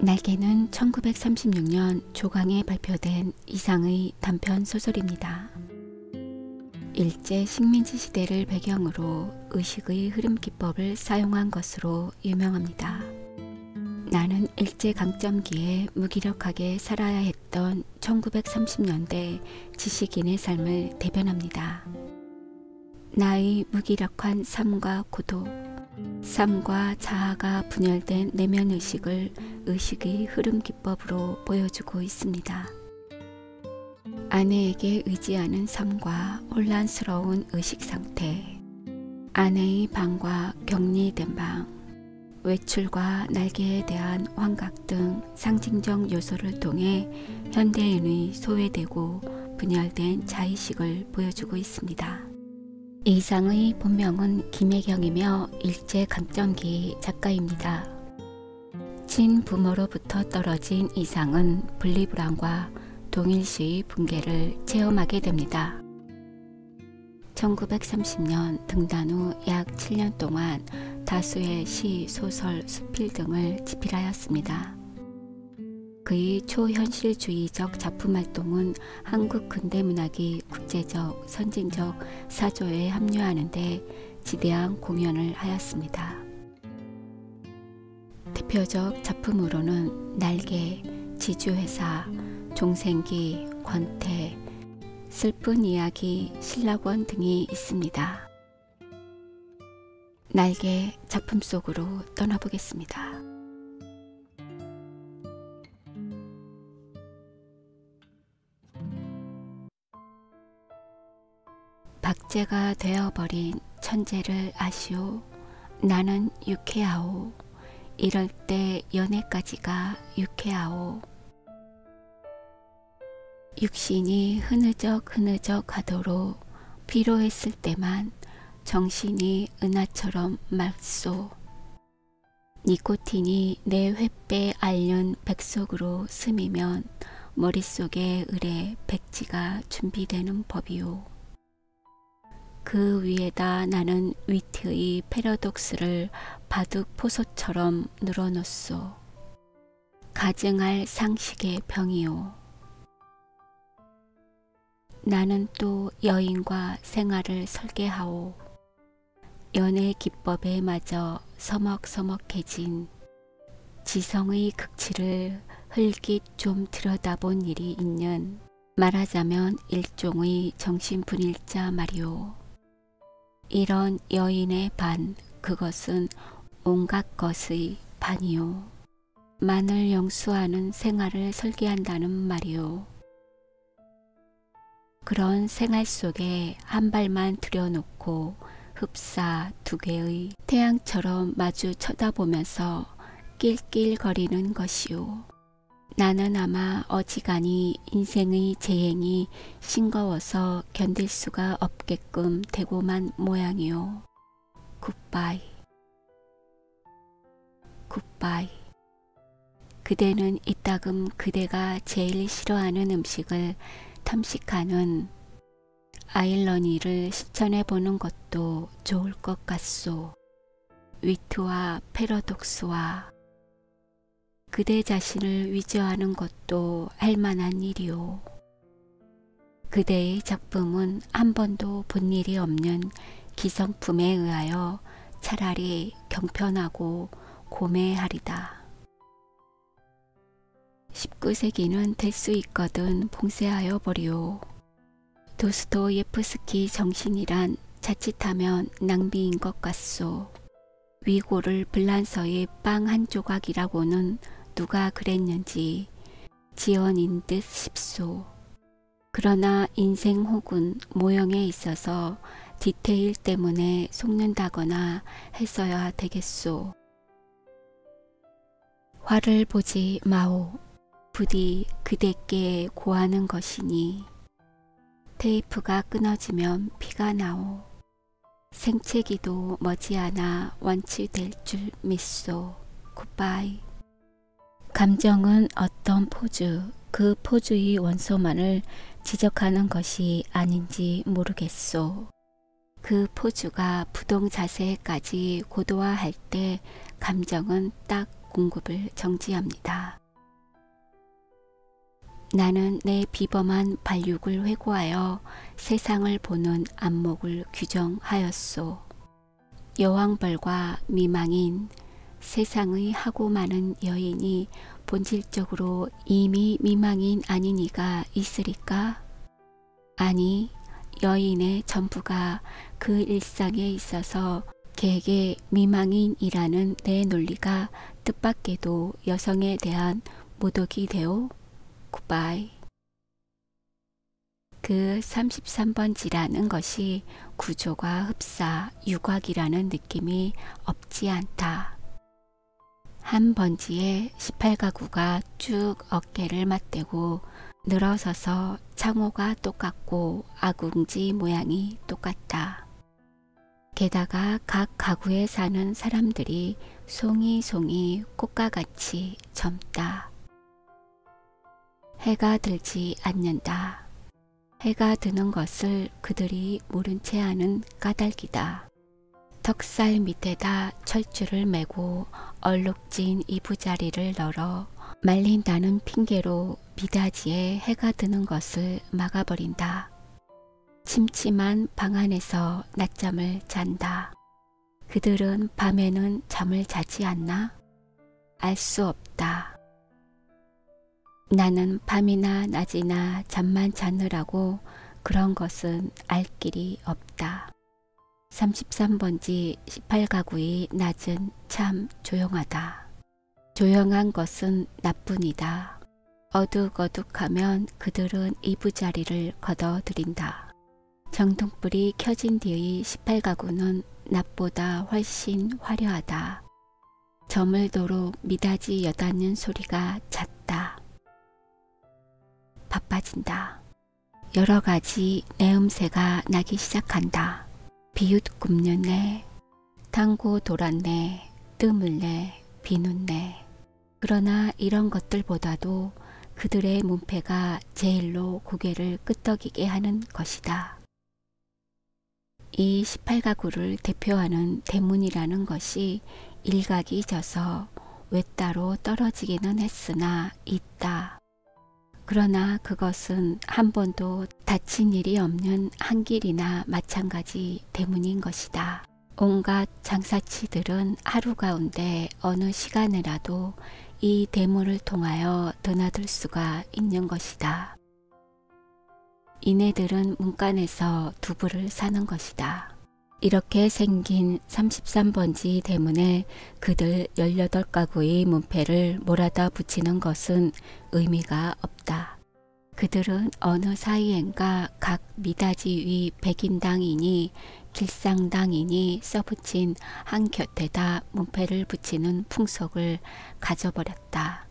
날개는 1936년 조강에 발표된 이상의 단편 소설입니다. 일제 식민지 시대를 배경으로 의식의 흐름 기법을 사용한 것으로 유명합니다. 나는 일제강점기에 무기력하게 살아야 했던 1930년대 지식인의 삶을 대변합니다. 나의 무기력한 삶과 고독, 삶과 자아가 분열된 내면의식을 의식의 흐름 기법으로 보여주고 있습니다. 아내에게 의지하는 삶과 혼란스러운 의식상태, 아내의 방과 격리된 방, 외출과 날개에 대한 환각 등 상징적 요소를 통해 현대인의 소외되고 분열된 자의식을 보여주고 있습니다. 이상의 본명은 김혜경이며 일제강점기 작가입니다. 친부모로부터 떨어진 이상은 분리불안과 동일시의 붕괴를 체험하게 됩니다. 1930년 등단 후 약 7년 동안 다수의 시, 소설, 수필 등을 집필하였습니다. 그의 초현실주의적 작품 활동은 한국 근대문학이 국제적, 선진적 사조에 합류하는 데 지대한 공연을 하였습니다. 대표적 작품으로는 날개, 지주회사, 종생기, 권태, 슬픈 이야기, 신락원 등이 있습니다. 날개 작품 속으로 떠나보겠습니다. 박제가 되어버린 천재를 아시오. 나는 유쾌하오. 이럴 때 연애까지가 유쾌하오. 육신이 흐느적 하도록 피로했을 때만 정신이 은하처럼 맑소. 니코틴이 내 횃배 앓는 백석으로 스미면 머릿속에 을에 백지가 준비되는 법이오. 그 위에다 나는 위트의 패러독스를 바둑 포소처럼 늘어놓소. 가증할 상식의 병이오. 나는 또 여인과 생활을 설계하오. 연애 기법에 마저 서먹서먹해진 지성의 극치를 흘깃 좀 들여다본 일이 있는, 말하자면 일종의 정신분일자 말이오. 이런 여인의 반, 그것은 온갖 것의 반이오. 만을 영수하는 생활을 설계한다는 말이오. 그런 생활 속에 한 발만 들여놓고 흡사 두 개의 태양처럼 마주 쳐다보면서 낄낄거리는 것이오. 나는 아마 어지간히 인생의 재행이 싱거워서 견딜 수가 없게끔 되고만 모양이오. 굿바이. 굿바이. 그대는 이따금 그대가 제일 싫어하는 음식을 탐식하는 아일러니를 실천해 보는 것도 좋을 것 같소. 위트와 패러독스와 그대 자신을 위조하는 것도 할 만한 일이오. 그대의 작품은 한 번도 본 일이 없는 기성품에 의하여 차라리 경편하고 고매하리다. 19세기는 될 수 있거든 봉쇄하여 버리오. 도스토예프스키 정신이란 자칫하면 낭비인 것 같소. 위고를 불란서의 빵 한 조각이라고는 누가 그랬는지 지언인 듯 싶소. 그러나 인생 혹은 모형에 있어서 디테일 때문에 속는다거나 했어야 되겠소. 화를 보지 마오. 부디 그대께 고하는 것이니. 테이프가 끊어지면 피가 나오. 생채기도 머지않아 완치될 줄 믿소. 굿바이. 감정은 어떤 포즈, 그 포즈의 원소만을 지적하는 것이 아닌지 모르겠소. 그 포즈가 부동 자세까지 고도화할 때 감정은 딱 공급을 정지합니다. 나는 내 비범한 발육을 회고하여 세상을 보는 안목을 규정하였소. 여왕벌과 미망인 세상의 하고 많은 여인이 본질적으로 이미 미망인 아닌 이가 있으리까? 아니, 여인의 전부가 그 일상에 있어서 개개 미망인이라는 내 논리가 뜻밖에도 여성에 대한 모독이 되오? 굿바이. 그 33번지라는 것이 구조가 흡사, 유곽이라는 느낌이 없지 않다. 한 번지에 18가구가 쭉 어깨를 맞대고 늘어서서 창호가 똑같고 아궁지 모양이 똑같다. 게다가 각 가구에 사는 사람들이 송이송이 꽃과 같이 젊다. 해가 들지 않는다. 해가 드는 것을 그들이 모른 채 하는 까닭이다. 턱살 밑에다 철줄을 매고 얼룩진 이부자리를 널어 말린다는 핑계로 미닫이에 해가 드는 것을 막아버린다. 침침한 방 안에서 낮잠을 잔다. 그들은 밤에는 잠을 자지 않나? 알 수 없다. 나는 밤이나 낮이나 잠만 자느라고 그런 것은 알 길이 없다. 33번지 18가구의 낮은 참 조용하다. 조용한 것은 나뿐이다. 어둑어둑하면 그들은 이부자리를 걷어들인다. 정등불이 켜진 뒤의 18가구는 낮보다 훨씬 화려하다. 저물도록 미닫이 여닫는 소리가 잦다. 바빠진다. 여러 가지 내음새가 나기 시작한다. 비웃 굽는네, 당고 돌았네, 뜸을네, 비웃네. 그러나 이런 것들보다도 그들의 문패가 제일로 고개를 끄덕이게 하는 것이다. 이 18가구를 대표하는 대문이라는 것이 일각이 져서 외따로 떨어지기는 했으나 있다. 그러나 그것은 한 번도 다친 일이 없는 한길이나 마찬가지 대문인 것이다. 온갖 장사치들은 하루 가운데 어느 시간에라도 이 대문을 통하여 드나들 수가 있는 것이다. 이네들은 문간에서 두부를 사는 것이다. 이렇게 생긴 33번지 대문에 그들 18가구의 문패를 몰아다 붙이는 것은 의미가 없다. 그들은 어느 사이엔가 각 미닫이 위 백인당이니 길상당이니 써붙인 한 곁에다 문패를 붙이는 풍속을 가져버렸다.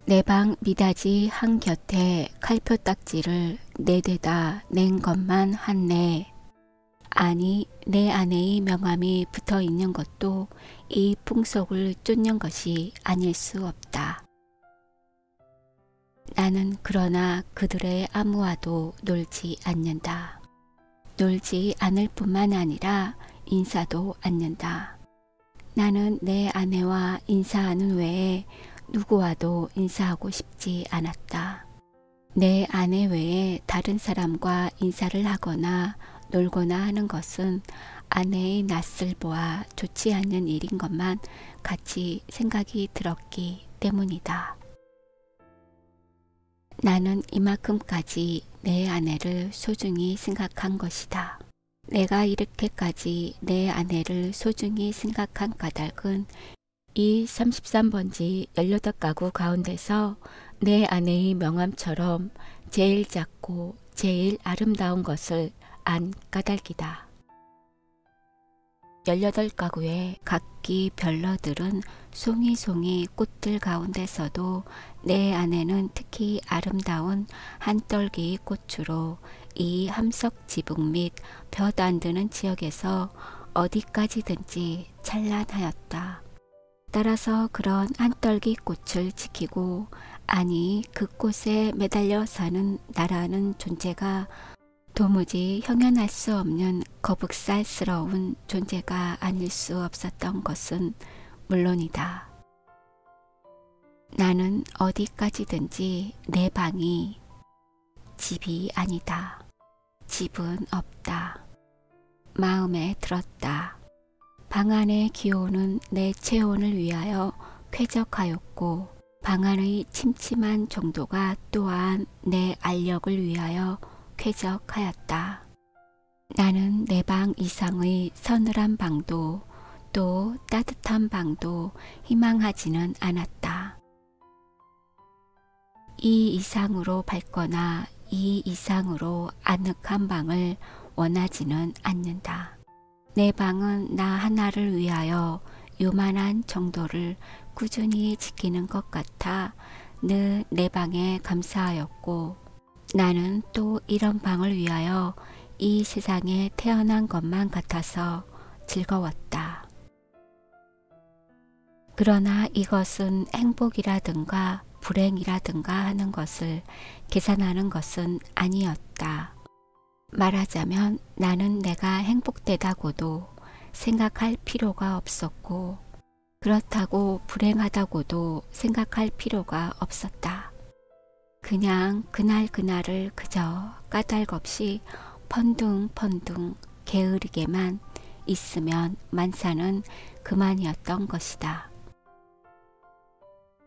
내 방 미닫이 한 곁에 칼표 딱지를 4대다 낸 것만 한네. 아니, 내 아내의 명함이 붙어 있는 것도 이 풍속을 쫓는 것이 아닐 수 없다. 나는 그러나 그들의 아무와도 놀지 않는다. 놀지 않을 뿐만 아니라 인사도 않는다. 나는 내 아내와 인사하는 외에 누구와도 인사하고 싶지 않았다. 내 아내 외에 다른 사람과 인사를 하거나 놀거나 하는 것은 아내의 낯을 보아 좋지 않는 일인 것만 같이 생각이 들었기 때문이다. 나는 이만큼까지 내 아내를 소중히 생각한 것이다. 내가 이렇게까지 내 아내를 소중히 생각한 까닭은 이 33번지 18가구 가운데서 내 아내의 명함처럼 제일 작고 제일 아름다운 것을 안 까닭이다. 18가구의 각기 별러들은 송이송이 꽃들 가운데서도 내 아내는 특히 아름다운 한떨기 꽃으로 이 함석 지붕 및 볕 안 드는 지역에서 어디까지든지 찬란하였다. 따라서 그런 한떨기 꽃을 지키고, 아니 그 꽃에 매달려 사는 나라는 존재가 도무지 형연할 수 없는 거북살스러운 존재가 아닐 수 없었던 것은 물론이다. 나는 어디까지든지 내 방이 집이 아니다. 집은 없다. 마음에 들었다. 방 안의 기호는 내 체온을 위하여 쾌적하였고 방 안의 침침한 정도가 또한 내 알력을 위하여 쾌적하였다. 나는 내 방 이상의 서늘한 방도 또 따뜻한 방도 희망하지는 않았다. 이 이상으로 밝거나 이 이상으로 아늑한 방을 원하지는 않는다. 내 방은 나 하나를 위하여 요만한 정도를 꾸준히 지키는 것 같아 늘 내 방에 감사하였고 나는 또 이런 방을 위하여 이 세상에 태어난 것만 같아서 즐거웠다. 그러나 이것은 행복이라든가 불행이라든가 하는 것을 계산하는 것은 아니었다. 말하자면 나는 내가 행복되다고도 생각할 필요가 없었고 그렇다고 불행하다고도 생각할 필요가 없었다. 그냥 그날그날을 그저 까닭없이 펀둥펀둥 게으르게만 있으면 만사는 그만이었던 것이다.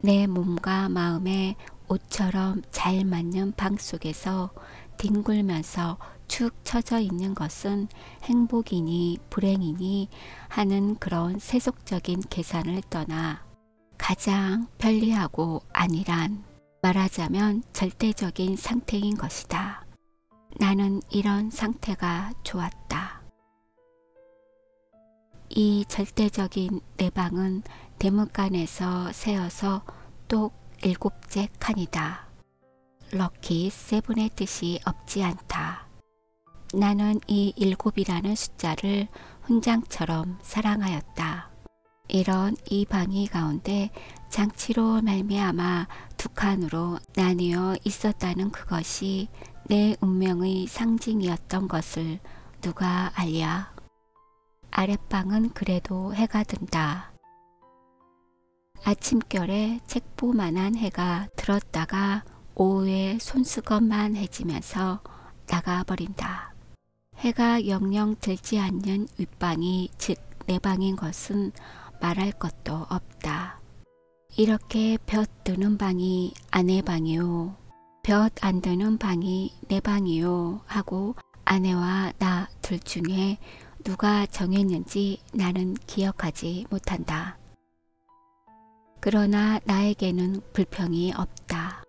내 몸과 마음에 옷처럼 잘 맞는 방 속에서 뒹굴면서 축 처져 있는 것은 행복이니 불행이니 하는 그런 세속적인 계산을 떠나 가장 편리하고 안일한 말하자면 절대적인 상태인 것이다. 나는 이런 상태가 좋았다. 이 절대적인 내 방은 대문간에서 세어서 똑 7째 칸이다. 럭키 세븐의 뜻이 없지 않다. 나는 이 7이라는 숫자를 훈장처럼 사랑하였다. 이런 이 방이 가운데 장치로 말미암아 2칸으로 나뉘어 있었다는 그것이 내 운명의 상징이었던 것을 누가 알랴? 아랫방은 그래도 해가 든다. 아침결에 책보만한 해가 들었다가 오후에 손수건만 해지면서 나가버린다. 해가 영영 들지 않는 윗방이 즉 내 방인 것은 말할 것도 없다. 이렇게 볕 드는 방이 아내 방이요, 볕 안 드는 방이 내 방이요 하고 아내와 나 둘 중에 누가 정했는지 나는 기억하지 못한다. 그러나 나에게는 불평이 없다.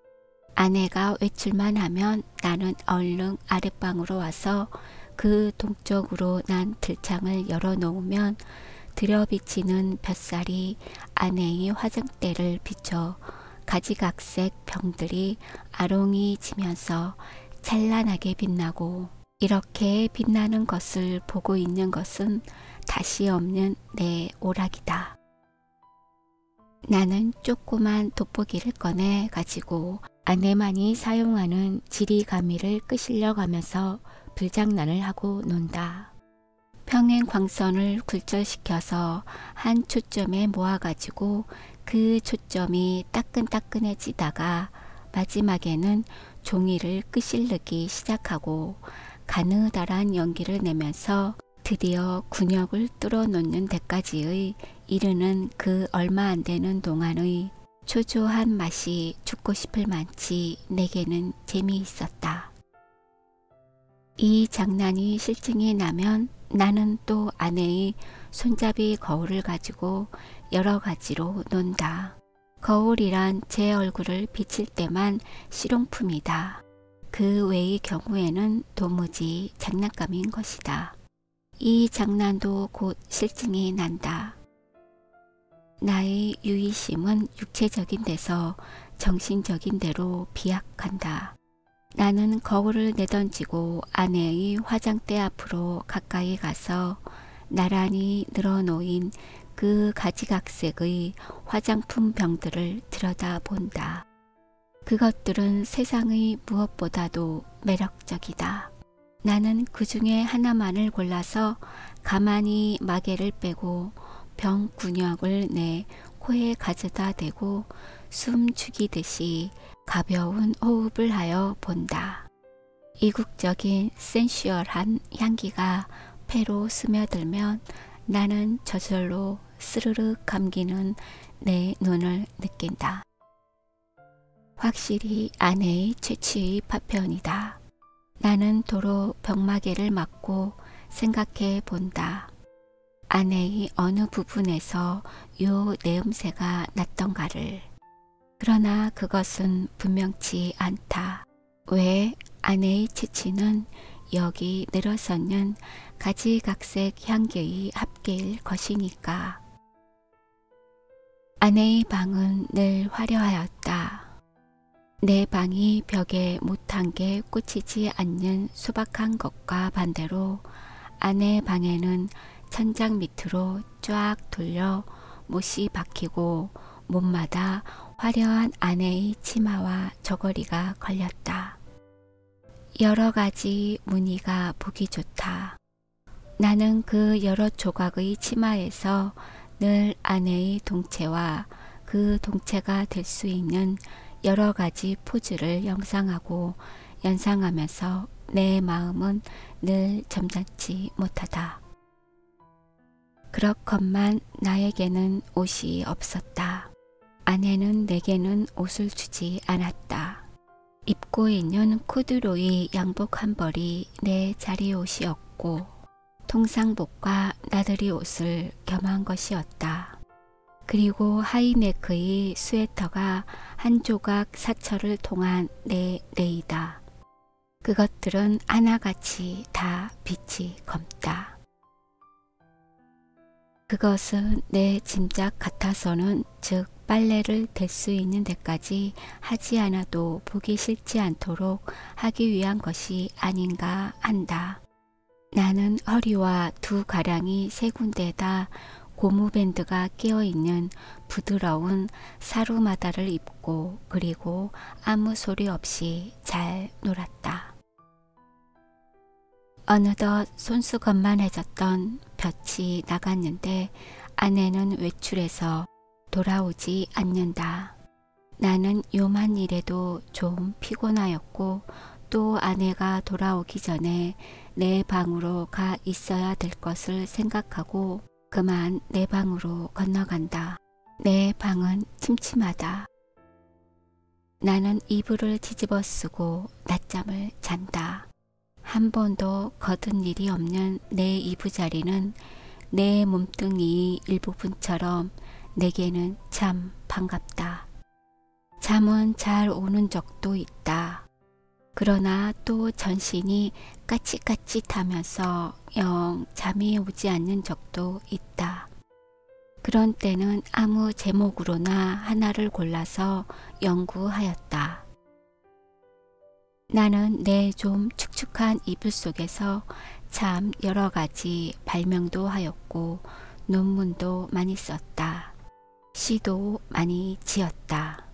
아내가 외출만 하면 나는 얼른 아랫방으로 와서 그 동쪽으로 난 들창을 열어놓으면 들여비치는 볕살이 아내의 화장대를 비춰 가지각색 병들이 아롱이 지면서 찬란하게 빛나고 이렇게 빛나는 것을 보고 있는 것은 다시 없는 내 오락이다. 나는 조그만 돋보기를 꺼내 가지고 아내만이 사용하는 지리가미를 끄시려 가면서 불장난을 하고 논다. 평행광선을 굴절시켜서 한 초점에 모아가지고 그 초점이 따끈따끈해지다가 마지막에는 종이를 끄실르기 시작하고 가느다란 연기를 내면서 드디어 군역을 뚫어놓는 데까지의 이르는 그 얼마 안 되는 동안의 초조한 맛이 죽고 싶을 만치 내게는 재미있었다. 이 장난이 실증이 나면 나는 또 아내의 손잡이 거울을 가지고 여러 가지로 논다. 거울이란 제 얼굴을 비칠 때만 실용품이다. 그 외의 경우에는 도무지 장난감인 것이다. 이 장난도 곧 실증이 난다. 나의 유의심은 육체적인 데서 정신적인 데로 비약한다. 나는 거울을 내던지고 아내의 화장대 앞으로 가까이 가서 나란히 늘어놓인 그 가지각색의 화장품 병들을 들여다본다. 그것들은 세상의 무엇보다도 매력적이다. 나는 그 중에 하나만을 골라서 가만히 마개를 빼고 병군역을 내 코에 가져다 대고 숨 죽이듯이 가벼운 호흡을 하여 본다. 이국적인 센슈얼한 향기가 폐로 스며들면 나는 저절로 스르륵 감기는 내 눈을 느낀다. 확실히 아내의 최치의 파편이다. 나는 도로 병마개를 맞고 생각해 본다. 아내의 어느 부분에서 요 내음새가 났던가를. 그러나 그것은 분명치 않다. 왜 아내의 치치는 여기 늘어서는 가지각색 향기의 합계일 것이니까. 아내의 방은 늘 화려하였다. 내 방이 벽에 못한 게 꽂히지 않는 소박한 것과 반대로 아내 방에는 천장 밑으로 쫙 돌려 못이 박히고 못마다 화려한 아내의 치마와 저고리가 걸렸다. 여러 가지 무늬가 보기 좋다. 나는 그 여러 조각의 치마에서 늘 아내의 동체와 그 동체가 될 수 있는 여러 가지 포즈를 영상하고 연상하면서 내 마음은 늘 점잖지 못하다. 그렇건만 나에게는 옷이 없었다. 아내는 내게는 옷을 주지 않았다. 입고 있는 코듀로이 양복 한 벌이 내 자리 옷이었고 통상복과 나들이 옷을 겸한 것이었다. 그리고 하이네크의 스웨터가 한 조각 사철을 통한 내 레이다. 그것들은 하나같이 다 빛이 검다. 그것은 내 짐작 같아서는 즉 빨래를 댈 수 있는 데까지 하지 않아도 보기 싫지 않도록 하기 위한 것이 아닌가 한다. 나는 허리와 두 가랑이 세 군데에다 고무밴드가 끼어있는 부드러운 사루마다를 입고 그리고 아무 소리 없이 잘 놀았다. 어느덧 손수건만해졌던 볕이 나갔는데 아내는 외출해서 돌아오지 않는다. 나는 요만 일에도 좀 피곤하였고 또 아내가 돌아오기 전에 내 방으로 가 있어야 될 것을 생각하고 그만 내 방으로 건너간다. 내 방은 침침하다. 나는 이불을 뒤집어 쓰고 낮잠을 잔다. 한 번도 거둔 일이 없는 내 이부자리는 내 몸뚱이 일부분처럼 내게는 참 반갑다. 잠은 잘 오는 적도 있다. 그러나 또 전신이 까짓까짓하면서 영 잠이 오지 않는 적도 있다. 그런 때는 아무 제목으로나 하나를 골라서 연구하였다. 나는 내 좀 축축한 이불 속에서 참 여러 가지 발명도 하였고 논문도 많이 썼다. 시도 많이 지었다.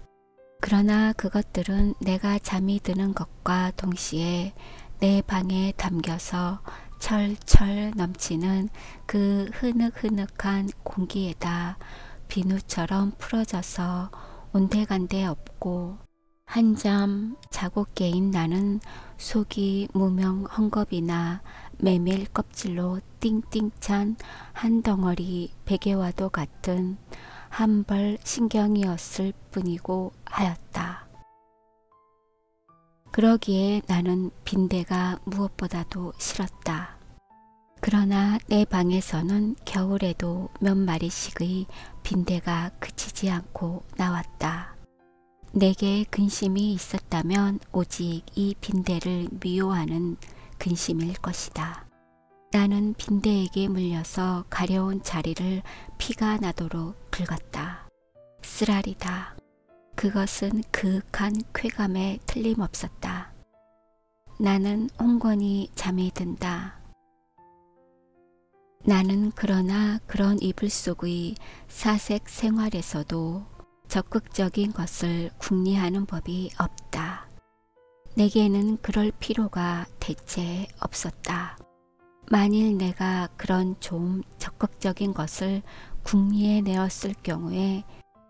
그러나 그것들은 내가 잠이 드는 것과 동시에 내 방에 담겨서 철철 넘치는 그 흐늑흐늑한 공기에다 비누처럼 풀어져서 온데간데 없고 한잠 자고 깨인 나는 속이 무명 헝겊이나 메밀 껍질로 띵띵 찬 한 덩어리 베개와도 같은 한 벌 신경이었을 뿐이고 하였다. 그러기에 나는 빈대가 무엇보다도 싫었다. 그러나 내 방에서는 겨울에도 몇 마리씩의 빈대가 그치지 않고 나왔다. 내게 근심이 있었다면 오직 이 빈대를 미워하는 근심일 것이다. 나는 빈대에게 물려서 가려운 자리를 피가 나도록 긁었다. 쓰라리다. 그것은 그윽한 쾌감에 틀림없었다. 나는 홍건히 잠이 든다. 나는 그러나 그런 이불 속의 사색 생활에서도 적극적인 것을 궁리하는 법이 없다. 내게는 그럴 필요가 대체 없었다. 만일 내가 그런 좀 적극적인 것을 궁리에 내었을 경우에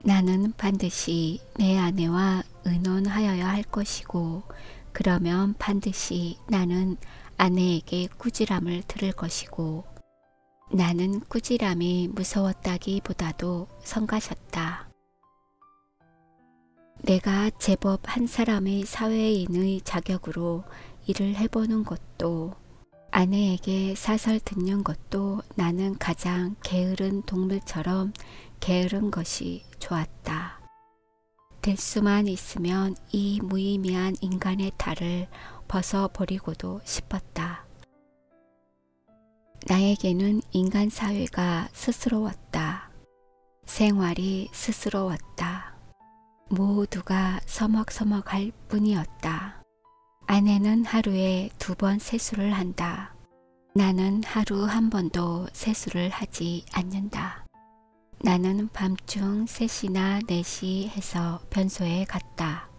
나는 반드시 내 아내와 의논하여야 할 것이고, 그러면 반드시 나는 아내에게 꾸지람을 들을 것이고, 나는 꾸지람이 무서웠다기보다도 성가셨다. 내가 제법 한 사람의 사회인의 자격으로 일을 해보는 것도, 아내에게 사설 듣는 것도 나는 가장 게으른 동물처럼 게으른 것이 좋았다. 될 수만 있으면 이 무의미한 인간의 탈을 벗어버리고도 싶었다. 나에게는 인간 사회가 스스로웠다. 생활이 스스로웠다. 모두가 서먹서먹할 뿐이었다. 아내는 하루에 2번 세수를 한다. 나는 하루 한 번도 세수를 하지 않는다. 나는 밤중 3시나 4시 해서 변소에 갔다.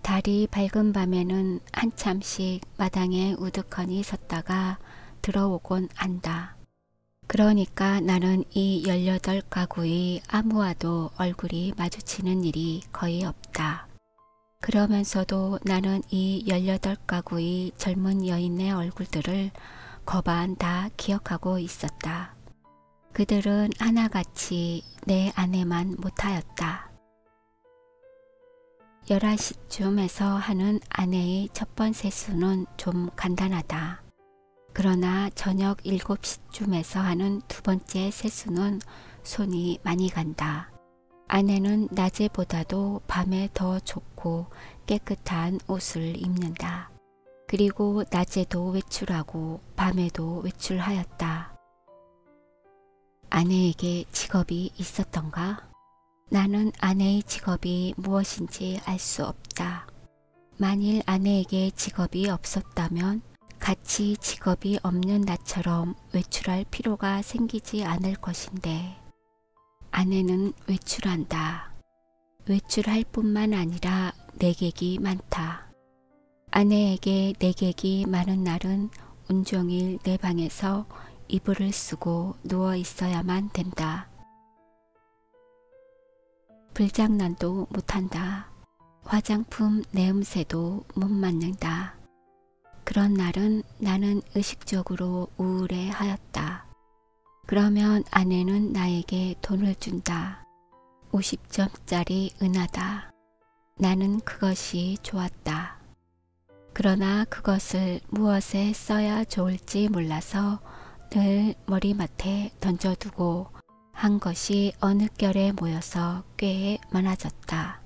달이 밝은 밤에는 한참씩 마당에 우두커니 섰다가 들어오곤 한다. 그러니까 나는 이 18가구의 아무와도 얼굴이 마주치는 일이 거의 없다. 그러면서도 나는 이 18가구의 젊은 여인의 얼굴들을 거반 다 기억하고 있었다. 그들은 하나같이 내 아내만 못하였다. 11시쯤에서 하는 아내의 첫 번 세수는 좀 간단하다. 그러나 저녁 7시쯤에서 하는 2번째 세수는 손이 많이 간다. 아내는 낮에보다도 밤에 더 좋고 깨끗한 옷을 입는다. 그리고 낮에도 외출하고 밤에도 외출하였다. 아내에게 직업이 있었던가? 나는 아내의 직업이 무엇인지 알 수 없다. 만일 아내에게 직업이 없었다면 같이 직업이 없는 나처럼 외출할 필요가 생기지 않을 것인데, 아내는 외출한다. 외출할 뿐만 아니라 내객이 많다. 아내에게 내객이 많은 날은 온종일 내 방에서 이불을 쓰고 누워 있어야만 된다. 불장난도 못한다. 화장품 내음새도 못 맡는다. 그런 날은 나는 의식적으로 우울해 하였다. 그러면 아내는 나에게 돈을 준다. 50점짜리 은하다. 나는 그것이 좋았다. 그러나 그것을 무엇에 써야 좋을지 몰라서 늘 머리맡에 던져두고 한 것이 어느 결에 모여서 꽤 많아졌다.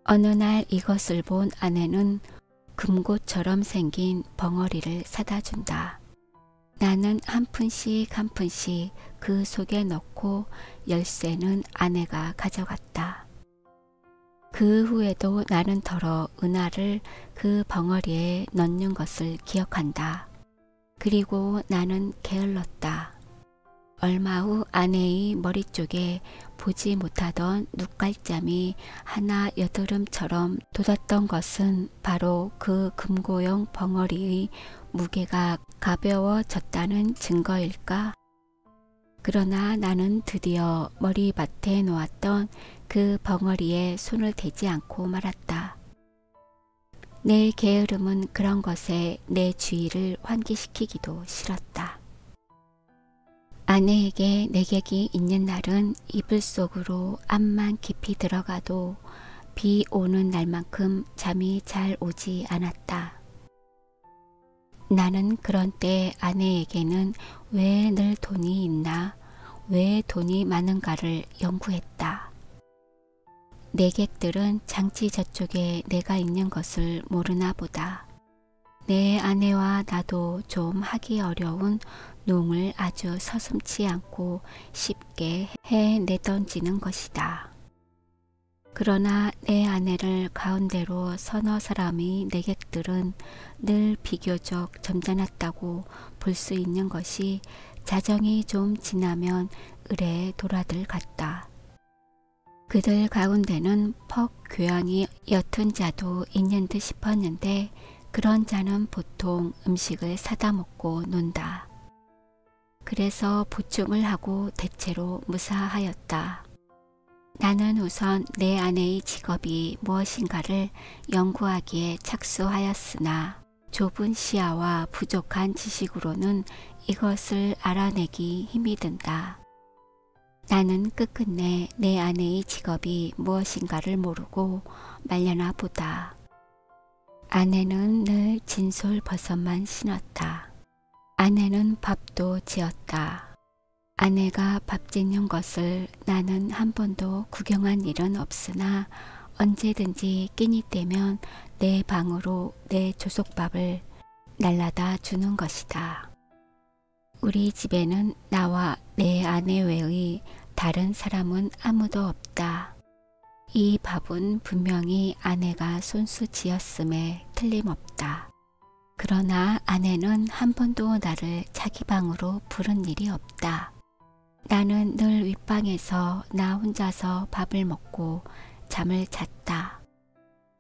어느 날 이것을 본 아내는 금고처럼 생긴 벙어리를 사다 준다. 나는 한 푼씩 한 푼씩 그 속에 넣고 열쇠는 아내가 가져갔다. 그 후에도 나는 더러 은하를 그 벙어리에 넣는 것을 기억한다. 그리고 나는 게을렀다. 얼마 후 아내의 머리 쪽에 보지 못하던 눈깔잠이 하나 여드름처럼 돋았던 것은 바로 그 금고용 벙어리의 무게가 가벼워졌다는 증거일까? 그러나 나는 드디어 머리맡에 놓았던 그 벙어리에 손을 대지 않고 말았다. 내 게으름은 그런 것에 내 주의를 환기시키기도 싫었다. 아내에게 내객이 있는 날은 이불 속으로 암만 깊이 들어가도 비 오는 날만큼 잠이 잘 오지 않았다. 나는 그런 때 아내에게는 왜 늘 돈이 있나, 왜 돈이 많은가를 연구했다. 내객들은 장치 저쪽에 내가 있는 것을 모르나 보다. 내 아내와 나도 좀 하기 어려운 농을 아주 서슴지 않고 쉽게 해내던지는 것이다. 그러나 내 아내를 가운데로 서너 사람의 내객들은 늘 비교적 점잖았다고 볼 수 있는 것이 자정이 좀 지나면 을에 돌아들 같다. 그들 가운데는 퍽 교양이 옅은 자도 있는 듯 싶었는데 그런 자는 보통 음식을 사다 먹고 논다. 그래서 보충을 하고 대체로 무사하였다. 나는 우선 내 아내의 직업이 무엇인가를 연구하기에 착수하였으나 좁은 시야와 부족한 지식으로는 이것을 알아내기 힘이 든다. 나는 끝끝내 내 아내의 직업이 무엇인가를 모르고 말려나 보다. 아내는 늘 진솔 버섯만 신었다. 아내는 밥도 지었다. 아내가 밥 짓는 것을 나는 한 번도 구경한 일은 없으나 언제든지 끼니 때면 내 방으로 내 조속밥을 날라다 주는 것이다. 우리 집에는 나와 내 아내 외의 다른 사람은 아무도 없다. 이 밥은 분명히 아내가 손수 지었음에 틀림없다. 그러나 아내는 한 번도 나를 자기 방으로 부른 일이 없다. 나는 늘 윗방에서 나 혼자서 밥을 먹고 잠을 잤다.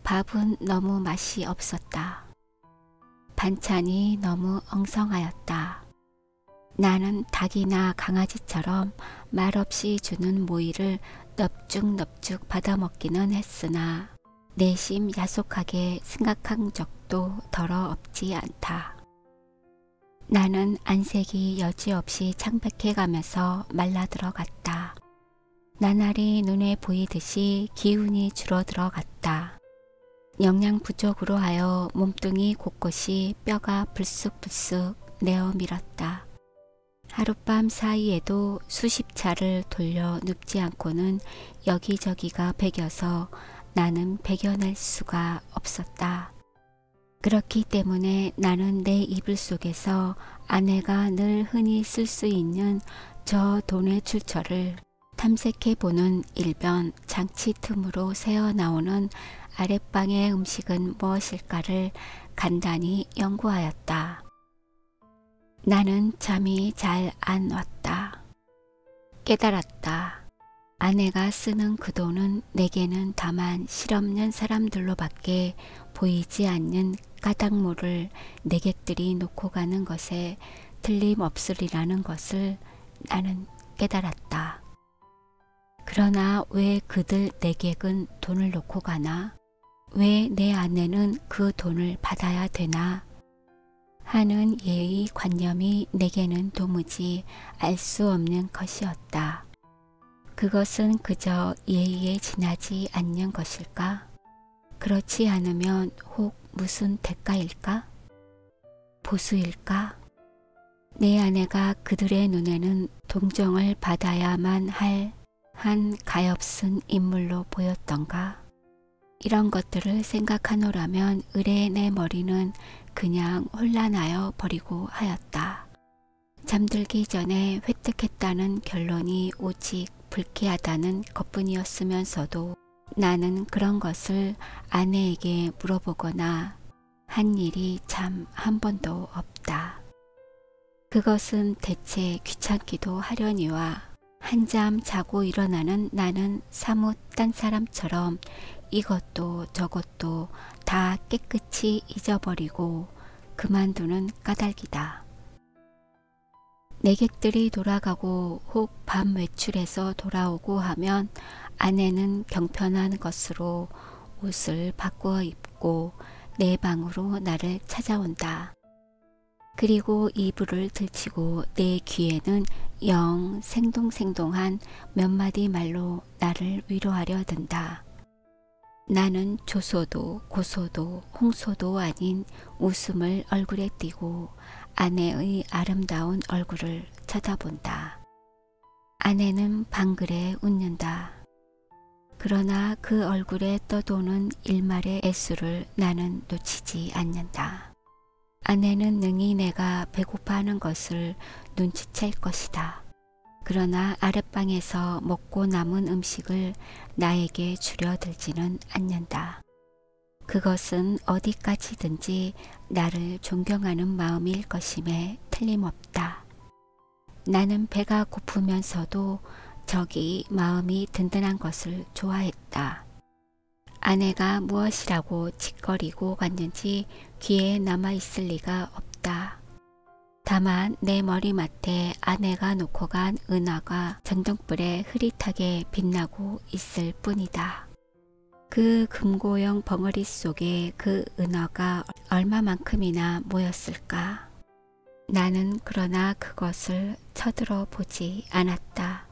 밥은 너무 맛이 없었다. 반찬이 너무 엉성하였다. 나는 닭이나 강아지처럼 말없이 주는 모이를 넙죽넙죽 받아먹기는 했으나 내심 야속하게 생각한 적도 덜어 없지 않다. 나는 안색이 여지없이 창백해가면서 말라들어갔다. 나날이 눈에 보이듯이 기운이 줄어들어갔다. 영양 부족으로 하여 몸뚱이 곳곳이 뼈가 불쑥불쑥 내어 밀었다. 하룻밤 사이에도 수십 차를 돌려 눕지 않고는 여기저기가 베겨서 나는 베겨낼 수가 없었다. 그렇기 때문에 나는 내 이불 속에서 아내가 늘 흔히 쓸 수 있는 저 돈의 출처를 탐색해보는 일변 장치 틈으로 새어나오는 아랫방의 음식은 무엇일까를 간단히 연구하였다. 나는 잠이 잘 안 왔다. 깨달았다. 아내가 쓰는 그 돈은 내게는 다만 실없는 사람들로밖에 보이지 않는 까닭모를 내객들이 놓고 가는 것에 틀림없으리라는 것을 나는 깨달았다. 그러나 왜 그들 내객은 돈을 놓고 가나? 왜 내 아내는 그 돈을 받아야 되나? 하는 예의 관념이 내게는 도무지 알 수 없는 것이었다. 그것은 그저 예의에 지나지 않는 것일까? 그렇지 않으면 혹 무슨 대가일까? 보수일까? 내 아내가 그들의 눈에는 동정을 받아야만 할 한 가엾은 인물로 보였던가? 이런 것들을 생각하노라면 의례 내 머리는 그냥 혼란하여 버리고 하였다. 잠들기 전에 획득했다는 결론이 오직 불쾌하다는 것뿐이었으면서도 나는 그런 것을 아내에게 물어보거나 한 일이 참 한 번도 없다. 그것은 대체 귀찮기도 하려니와 한잠 자고 일어나는 나는 사뭇 딴 사람처럼 이것도 저것도 다 깨끗이 잊어버리고 그만두는 까닭이다. 내객들이 돌아가고 혹 밤 외출해서 돌아오고 하면 아내는 경편한 것으로 옷을 바꾸어 입고 내 방으로 나를 찾아온다. 그리고 이불을 들치고 내 귀에는 영 생동생동한 몇 마디 말로 나를 위로하려 든다. 나는 조소도 고소도 홍소도 아닌 웃음을 얼굴에 띠고 아내의 아름다운 얼굴을 쳐다본다. 아내는 방글에 웃는다. 그러나 그 얼굴에 떠도는 일말의 애수를 나는 놓치지 않는다. 아내는 능히 내가 배고파하는 것을 눈치챌 것이다. 그러나 아랫방에서 먹고 남은 음식을 나에게 주려 들지는 않는다. 그것은 어디까지든지 나를 존경하는 마음일 것임에 틀림없다. 나는 배가 고프면서도 저기 마음이 든든한 것을 좋아했다. 아내가 무엇이라고 짓거리고 갔는지 귀에 남아있을 리가 없다. 다만 내 머리맡에 아내가 놓고 간 은화가 전등불에 흐릿하게 빛나고 있을 뿐이다. 그 금고형 벙어리 속에 그 은화가 얼마만큼이나 모였을까? 나는 그러나 그것을 쳐들어보지 않았다.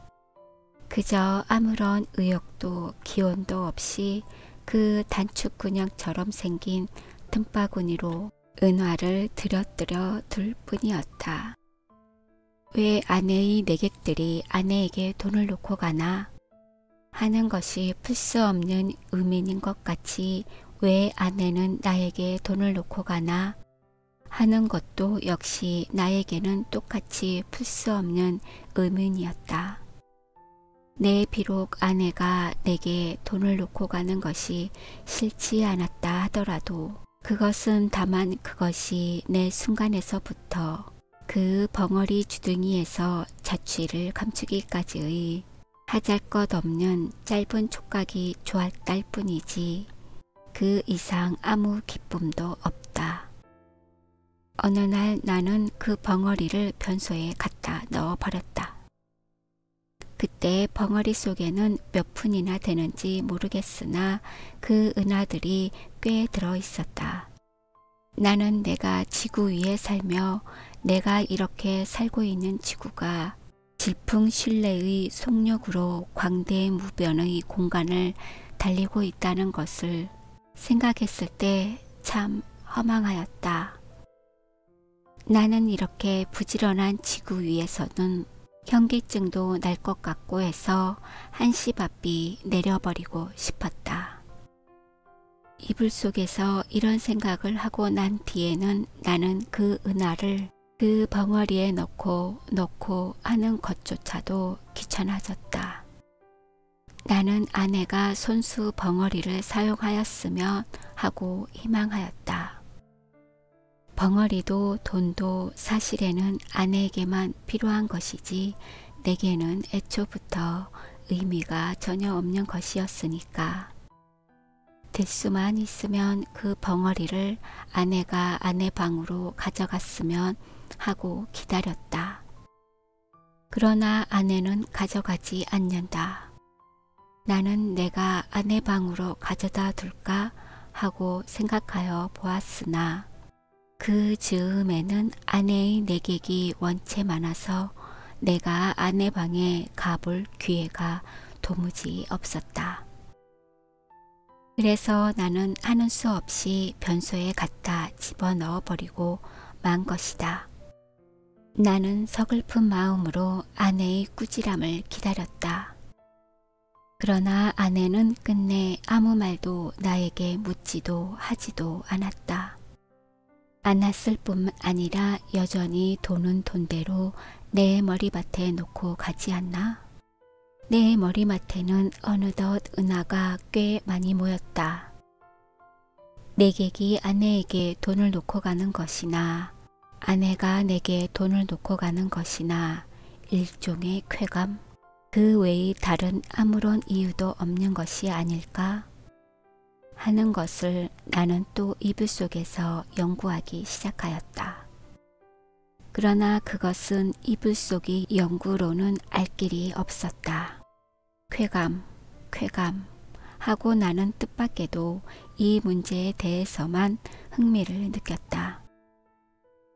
그저 아무런 의욕도 기온도 없이 그 단축근육처럼 생긴 틈바구니로 은화를 들여뜨려 둘 뿐이었다. 왜 아내의 내객들이 아내에게 돈을 놓고 가나? 하는 것이 풀 수 없는 의문인 것 같이 왜 아내는 나에게 돈을 놓고 가나? 하는 것도 역시 나에게는 똑같이 풀 수 없는 의문이었다. 비록 아내가 내게 돈을 놓고 가는 것이 싫지 않았다 하더라도 그것은 다만 그것이 내 순간에서부터 그 벙어리 주둥이에서 자취를 감추기까지의 하잘것없는 짧은 촉각이 좋았달 뿐이지 그 이상 아무 기쁨도 없다. 어느 날 나는 그 벙어리를 변소에 갖다 넣어버렸다. 그때 벙어리 속에는 몇 푼이나 되는지 모르겠으나 그 은화들이 꽤 들어 있었다. 나는 내가 지구 위에 살며 내가 이렇게 살고 있는 지구가 질풍신뢰의 속력으로 광대무변의 공간을 달리고 있다는 것을 생각했을 때 참 허망하였다. 나는 이렇게 부지런한 지구 위에서는 현기증도 날 것 같고 해서 한시바삐 내려버리고 싶었다. 이불 속에서 이런 생각을 하고 난 뒤에는 나는 그 은화를 그 벙어리에 넣고 하는 것조차도 귀찮아졌다. 나는 아내가 손수 벙어리를 사용하였으면 하고 희망하였다. 벙어리도 돈도 사실에는 아내에게만 필요한 것이지 내게는 애초부터 의미가 전혀 없는 것이었으니까. 될 수만 있으면 그 벙어리를 아내가 아내 방으로 가져갔으면 하고 기다렸다. 그러나 아내는 가져가지 않는다. 나는 내가 아내 방으로 가져다 둘까 하고 생각하여 보았으나 그 즈음에는 아내의 내객이 원체 많아서 내가 아내 방에 가볼 기회가 도무지 없었다. 그래서 나는 하는 수 없이 변소에 갖다 집어넣어 버리고 만 것이다. 나는 서글픈 마음으로 아내의 꾸지람을 기다렸다. 그러나 아내는 끝내 아무 말도 나에게 묻지도 하지도 않았다. 않았을 뿐 아니라 여전히 돈은 돈대로 내 머리맡에 놓고 가지 않나? 내 머리맡에는 어느덧 은화가 꽤 많이 모였다. 내객이 아내에게 돈을 놓고 가는 것이나 아내가 내게 돈을 놓고 가는 것이나 일종의 쾌감, 그 외의 다른 아무런 이유도 없는 것이 아닐까 하는 것을 나는 또 이불 속에서 연구하기 시작하였다. 그러나 그것은 이불 속의 연구로는 알 길이 없었다. 쾌감 하고 나는 뜻밖에도 이 문제에 대해서만 흥미를 느꼈다.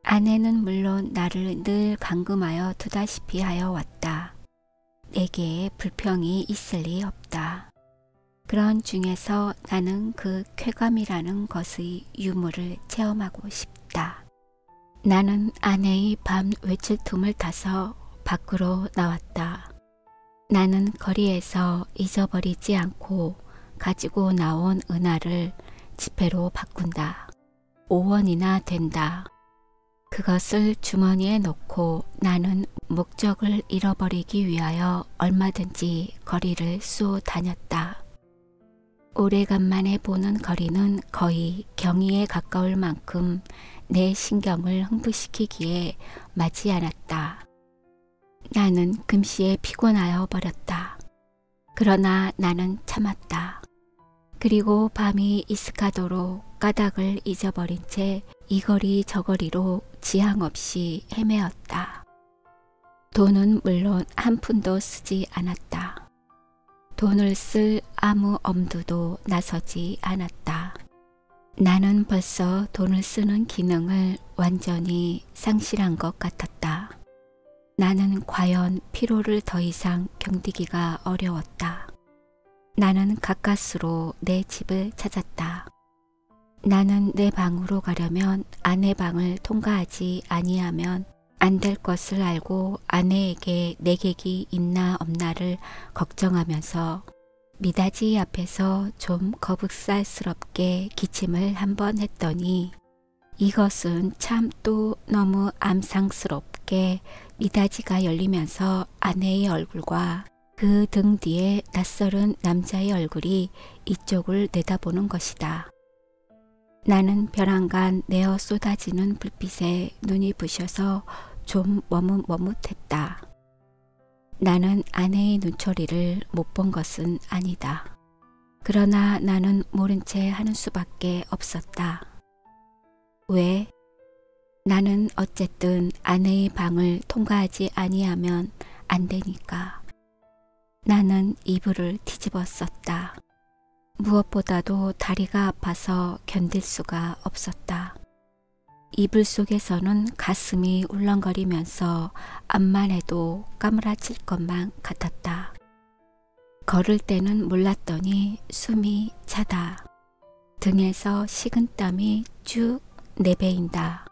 아내는 물론 나를 늘 감금하여 두다시피 하여 왔다. 내게 불평이 있을 리 없다. 그런 중에서 나는 그 쾌감이라는 것의 유무를 체험하고 싶다. 나는 아내의 밤 외출 틈을 타서 밖으로 나왔다. 나는 거리에서 잊어버리지 않고 가지고 나온 은화를 지폐로 바꾼다. 5원이나 된다. 그것을 주머니에 넣고 나는 목적을 잃어버리기 위하여 얼마든지 거리를 쏘 다녔다. 오래간만에 보는 거리는 거의 경의에 가까울 만큼 내 신경을 흥분시키기에 맞지 않았다. 나는 금시에 피곤하여 버렸다. 그러나 나는 참았다. 그리고 밤이 이슥하도록 까닭을 잊어버린 채 이거리 저거리로 지향 없이 헤매었다. 돈은 물론 한 푼도 쓰지 않았다. 돈을 쓸 아무 엄두도 나서지 않았다. 나는 벌써 돈을 쓰는 기능을 완전히 상실한 것 같았다. 나는 과연 피로를 더 이상 견디기가 어려웠다. 나는 가까스로 내 집을 찾았다. 나는 내 방으로 가려면 아내 방을 통과하지 아니하면 안 될 것을 알고 아내에게 내객이 있나 없나를 걱정하면서 미닫이 앞에서 좀 거북살스럽게 기침을 한번 했더니 이것은 참 또 너무 암상스럽게 미닫이가 열리면서 아내의 얼굴과 그 등 뒤에 낯설은 남자의 얼굴이 이쪽을 내다보는 것이다. 나는 벼랑간 내어 쏟아지는 불빛에 눈이 부셔서 좀 머뭇머뭇했다. 나는 아내의 눈초리를 못 본 것은 아니다. 그러나 나는 모른 채 하는 수밖에 없었다. 왜? 나는 어쨌든 아내의 방을 통과하지 아니하면 안 되니까. 나는 이불을 뒤집었었다. 무엇보다도 다리가 아파서 견딜 수가 없었다. 이불 속에서는 가슴이 울렁거리면서 암만 해도 까무라칠 것만 같았다. 걸을 때는 몰랐더니 숨이 차다. 등에서 식은땀이 쭉 내배인다.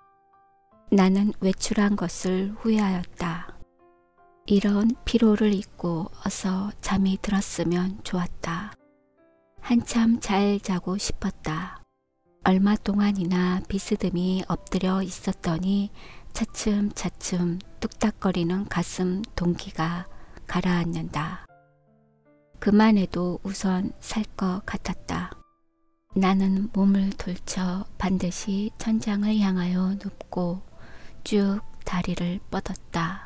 나는 외출한 것을 후회하였다. 이런 피로를 잊고 어서 잠이 들었으면 좋았다. 한참 잘 자고 싶었다. 얼마 동안이나 비스듬히 엎드려 있었더니 차츰차츰 뚝딱거리는 가슴 동기가 가라앉는다. 그만해도 우선 살 것 같았다. 나는 몸을 돌쳐 반드시 천장을 향하여 눕고 쭉 다리를 뻗었다.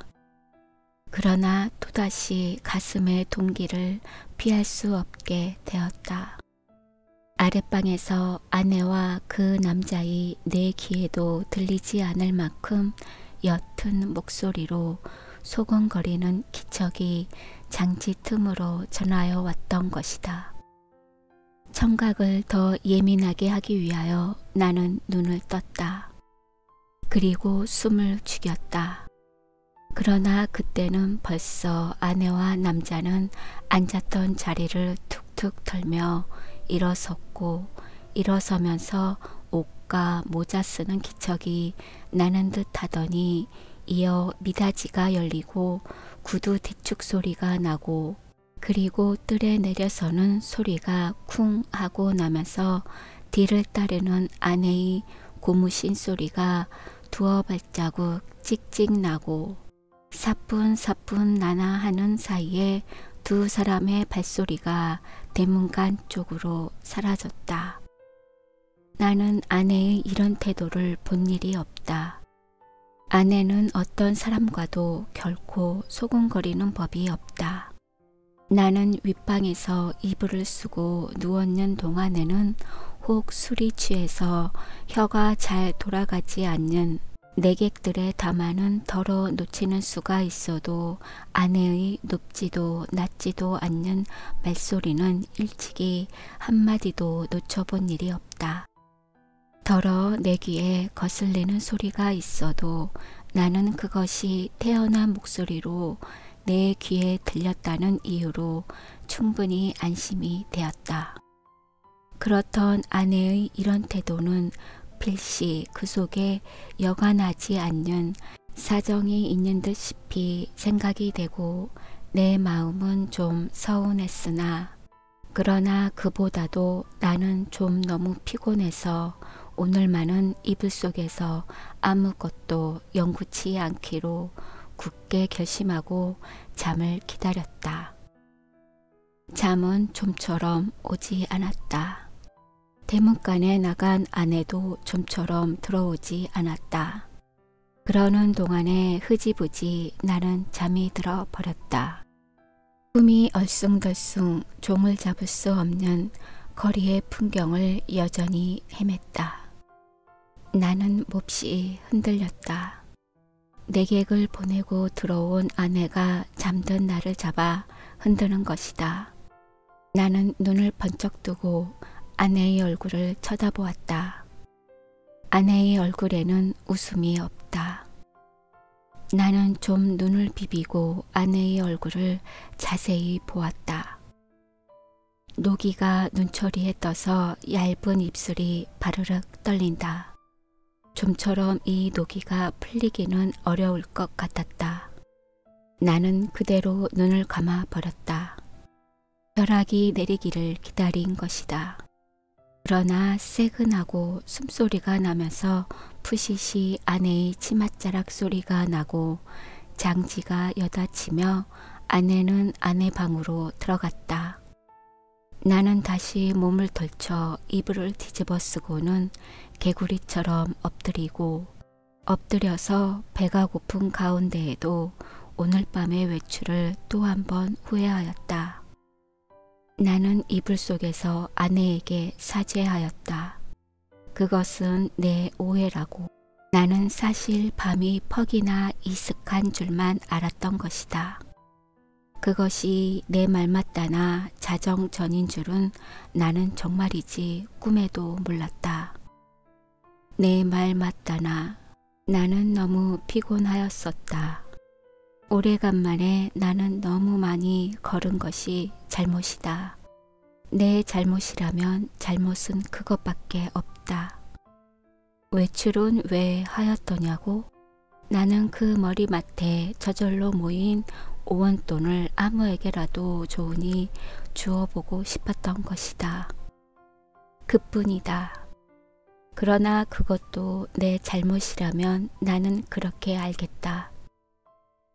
그러나 또다시 가슴의 동기를 피할 수 없게 되었다. 아랫방에서 아내와 그 남자의 내 귀에도 들리지 않을 만큼 옅은 목소리로 소곤거리는 기척이 장지 틈으로 전하여 왔던 것이다. 청각을 더 예민하게 하기 위하여 나는 눈을 떴다. 그리고 숨을 죽였다. 그러나 그때는 벌써 아내와 남자는 앉았던 자리를 툭툭 털며 일어섰고 일어서면서 옷과 모자 쓰는 기척이 나는 듯 하더니 이어 미닫이가 열리고 구두 뒤축 소리가 나고 그리고 뜰에 내려서는 소리가 쿵 하고 나면서 뒤를 따르는 아내의 고무신 소리가 두어 발자국 찍찍 나고 사뿐사뿐 나나 하는 사이에 두 사람의 발소리가 대문간 쪽으로 사라졌다. 나는 아내의 이런 태도를 본 일이 없다. 아내는 어떤 사람과도 결코 소곤거리는 법이 없다. 나는 윗방에서 이불을 쓰고 누웠는 동안에는 혹 술이 취해서 혀가 잘 돌아가지 않는 내객들의 담화는 덜어 놓치는 수가 있어도 아내의 높지도 낮지도 않는 말소리는 일찍이 한마디도 놓쳐본 일이 없다. 덜어 내 귀에 거슬리는 소리가 있어도 나는 그것이 태어난 목소리로 내 귀에 들렸다는 이유로 충분히 안심이 되었다. 그렇던 아내의 이런 태도는 필시 그 속에 여간하지 않는 사정이 있는 듯싶이 생각이 되고 내 마음은 좀 서운했으나 그러나 그보다도 나는 좀 너무 피곤해서 오늘만은 이불 속에서 아무것도 영구치 않기로 굳게 결심하고 잠을 기다렸다. 잠은 좀처럼 오지 않았다. 대문간에 나간 아내도 좀처럼 들어오지 않았다. 그러는 동안에 흐지부지 나는 잠이 들어 버렸다. 꿈이 얼숭덜숭 종을 잡을 수 없는 거리의 풍경을 여전히 헤맸다. 나는 몹시 흔들렸다. 내객을 보내고 들어온 아내가 잠든 나를 잡아 흔드는 것이다. 나는 눈을 번쩍 뜨고 아내의 얼굴을 쳐다보았다. 아내의 얼굴에는 웃음이 없다. 나는 좀 눈을 비비고 아내의 얼굴을 자세히 보았다. 노기가 눈초리에 떠서 얇은 입술이 바르륵 떨린다. 좀처럼 이 노기가 풀리기는 어려울 것 같았다. 나는 그대로 눈을 감아 버렸다. 벼락이 내리기를 기다린 것이다. 그러나 새근하고 숨소리가 나면서 푸시시 아내의 치맛자락 소리가 나고 장지가 여닫히며 아내는 아내 방으로 들어갔다. 나는 다시 몸을 덜쳐 이불을 뒤집어 쓰고는 개구리처럼 엎드려서 배가 고픈 가운데에도 오늘 밤의 외출을 또 한 번 후회하였다. 나는 이불 속에서 아내에게 사죄하였다. 그것은 내 오해라고. 나는 사실 밤이 퍽이나 이슥한 줄만 알았던 것이다. 그것이 내 말 맞다나 자정 전인 줄은 나는 정말이지 꿈에도 몰랐다. 내 말 맞다나 나는 너무 피곤하였었다. 오래간만에 나는 너무 많이 걸은 것이 잘못이다. 내 잘못이라면 잘못은 그것밖에 없다. 외출은 왜 하였더냐고? 나는 그 머리맡에 저절로 모인 5원 돈을 아무에게라도 좋으니 주어보고 싶었던 것이다. 그뿐이다. 그러나 그것도 내 잘못이라면 나는 그렇게 알겠다.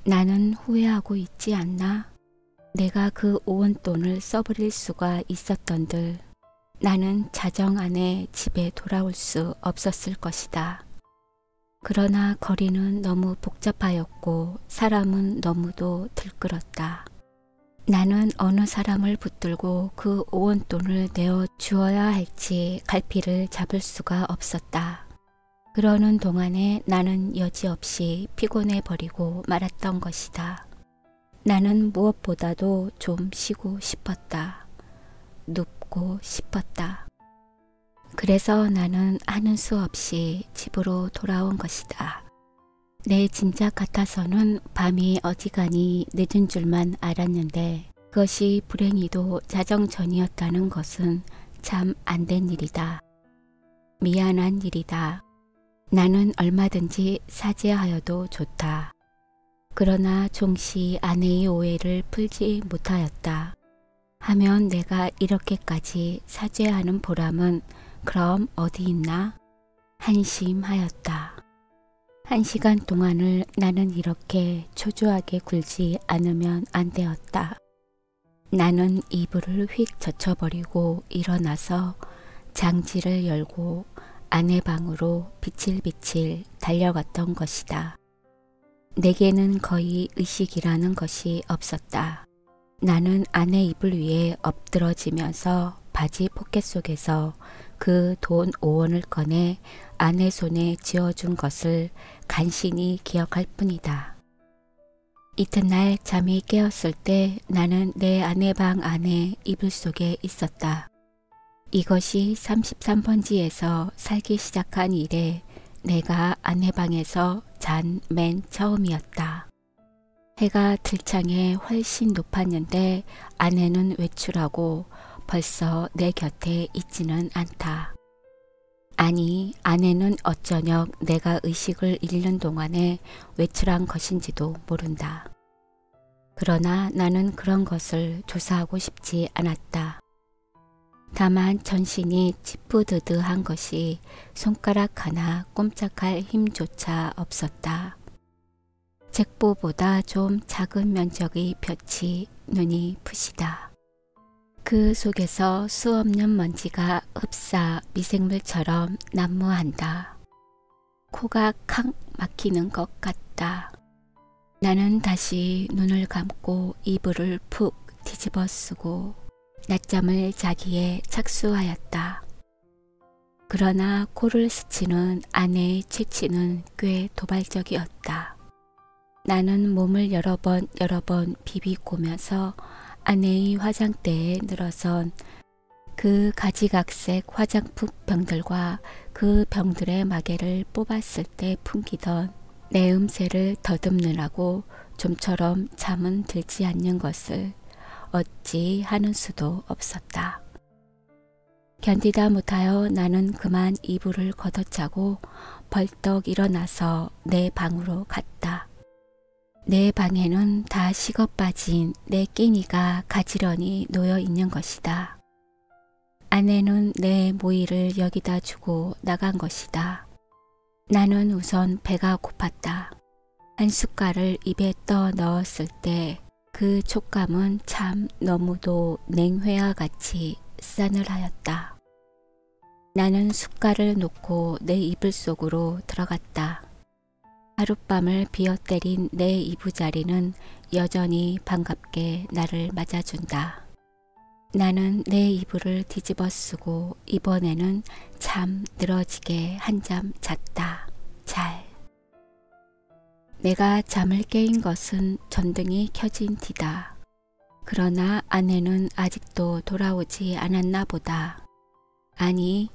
나는 후회하고 있지 않나? 내가 그 5원 돈을 써버릴 수가 있었던들 나는 자정 안에 집에 돌아올 수 없었을 것이다. 그러나 거리는 너무 복잡하였고 사람은 너무도 들끓었다. 나는 어느 사람을 붙들고 그 5원 돈을 내어 주어야 할지 갈피를 잡을 수가 없었다. 그러는 동안에 나는 여지없이 피곤해 버리고 말았던 것이다. 나는 무엇보다도 좀 쉬고 싶었다. 눕고 싶었다. 그래서 나는 하는 수 없이 집으로 돌아온 것이다. 내 짐작 같아서는 밤이 어지간히 늦은 줄만 알았는데 그것이 불행히도 자정 전이었다는 것은 참 안 된 일이다. 미안한 일이다. 나는 얼마든지 사죄하여도 좋다. 그러나 종시 아내의 오해를 풀지 못하였다. 하면 내가 이렇게까지 사죄하는 보람은 그럼 어디 있나? 한심하였다. 1시간 동안을 나는 이렇게 초조하게 굴지 않으면 안 되었다. 나는 이불을 휙 젖혀버리고 일어나서 장지를 열고 아내 방으로 비칠비칠 달려갔던 것이다. 내게는 거의 의식이라는 것이 없었다. 나는 아내 이불 위에 엎드러지면서 바지 포켓 속에서 그 돈 5원을 꺼내 아내 손에 쥐어준 것을 간신히 기억할 뿐이다. 이튿날 잠이 깨었을 때 나는 내 아내 방 안에 이불 속에 있었다. 이것이 33번지에서 살기 시작한 이래 내가 아내 방에서 잔 맨 처음이었다. 해가 들창에 훨씬 높았는데 아내는 외출하고 벌써 내 곁에 있지는 않다. 아니, 아내는 어쩌녁 내가 의식을 잃는 동안에 외출한 것인지도 모른다. 그러나 나는 그런 것을 조사하고 싶지 않았다. 다만 전신이 찌뿌드드한 것이 손가락 하나 꼼짝할 힘조차 없었다. 잭보보다 좀 작은 면적의 볕이 눈이 부시다. 그 속에서 수없는 먼지가 흡사 미생물처럼 난무한다. 코가 칵 막히는 것 같다. 나는 다시 눈을 감고 이불을 푹 뒤집어 쓰고 낮잠을 자기에 착수하였다. 그러나 코를 스치는 아내의 취치는 꽤 도발적이었다. 나는 몸을 여러 번 비비고면서 아내의 화장대에 늘어선 그 가지각색 화장품 병들과 그 병들의 마개를 뽑았을 때 풍기던 내 음새를 더듬느라고 좀처럼 잠은 들지 않는 것을 어찌 하는 수도 없었다. 견디다 못하여 나는 그만 이불을 걷어차고 벌떡 일어나서 내 방으로 갔다. 내 방에는 다 식어 빠진 내 끼니가 가지런히 놓여 있는 것이다. 아내는 내 모이를 여기다 주고 나간 것이다. 나는 우선 배가 고팠다. 한 숟갈을 입에 떠 넣었을 때 그 촉감은 참 너무도 냉회와 같이 싸늘하였다. 나는 숟갈을 놓고 내 이불 속으로 들어갔다. 하룻밤을 비어때린 내 이부자리는 여전히 반갑게 나를 맞아준다. 나는 내 이불을 뒤집어 쓰고 이번에는 참 늘어지게 한잠 잤다. 잘. 내가 잠을 깨인 것은 전등이 켜진 뒤다. 그러나 아내는 아직도 돌아오지 않았나 보다. 아니,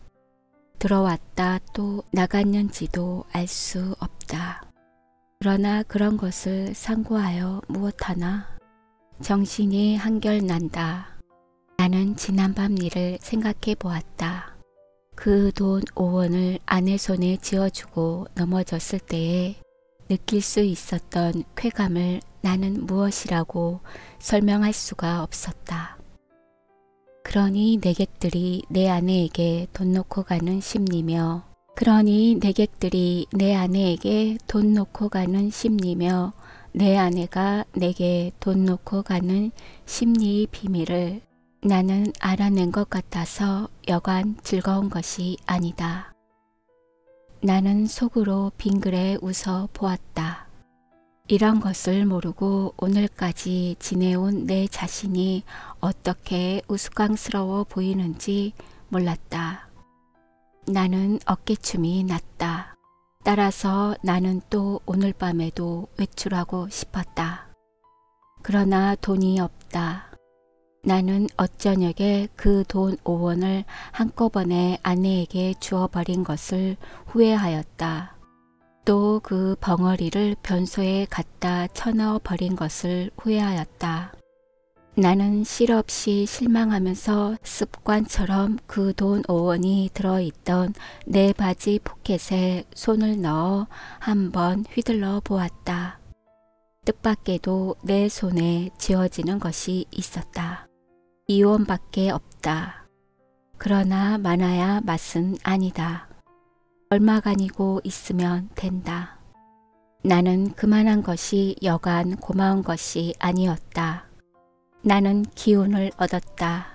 들어왔다 또 나갔는지도 알 수 없다. 그러나 그런 것을 상고하여 무엇하나? 정신이 한결 난다. 나는 지난밤 일을 생각해 보았다. 그 돈 5원을 아내 손에 쥐어주고 넘어졌을 때에 느낄 수 있었던 쾌감을 나는 무엇이라고 설명할 수가 없었다. 그러니 내객들이 내 아내에게 돈 놓고 가는 심리며 내 아내가 내게 돈 놓고 가는 심리의 비밀을 나는 알아낸 것 같아서 여간 즐거운 것이 아니다. 나는 속으로 빙그레 웃어 보았다. 이런 것을 모르고 오늘까지 지내온 내 자신이 어떻게 우스꽝스러워 보이는지 몰랐다. 나는 어깨춤이 났다. 따라서 나는 또 오늘 밤에도 외출하고 싶었다. 그러나 돈이 없다. 나는 어쩌녁에 그 돈 5원을 한꺼번에 아내에게 주어버린 것을 후회하였다. 또 그 벙어리를 변소에 갖다 쳐넣어 버린 것을 후회하였다. 나는 실없이 실망하면서 습관처럼 그 돈 5원이 들어있던 내 바지 포켓에 손을 넣어 한번 휘둘러 보았다. 뜻밖에도 내 손에 쥐어지는 것이 있었다. 2원밖에 없다. 그러나 많아야 맛은 아니다. 얼마간이고 있으면 된다. 나는 그만한 것이 여간 고마운 것이 아니었다. 나는 기운을 얻었다.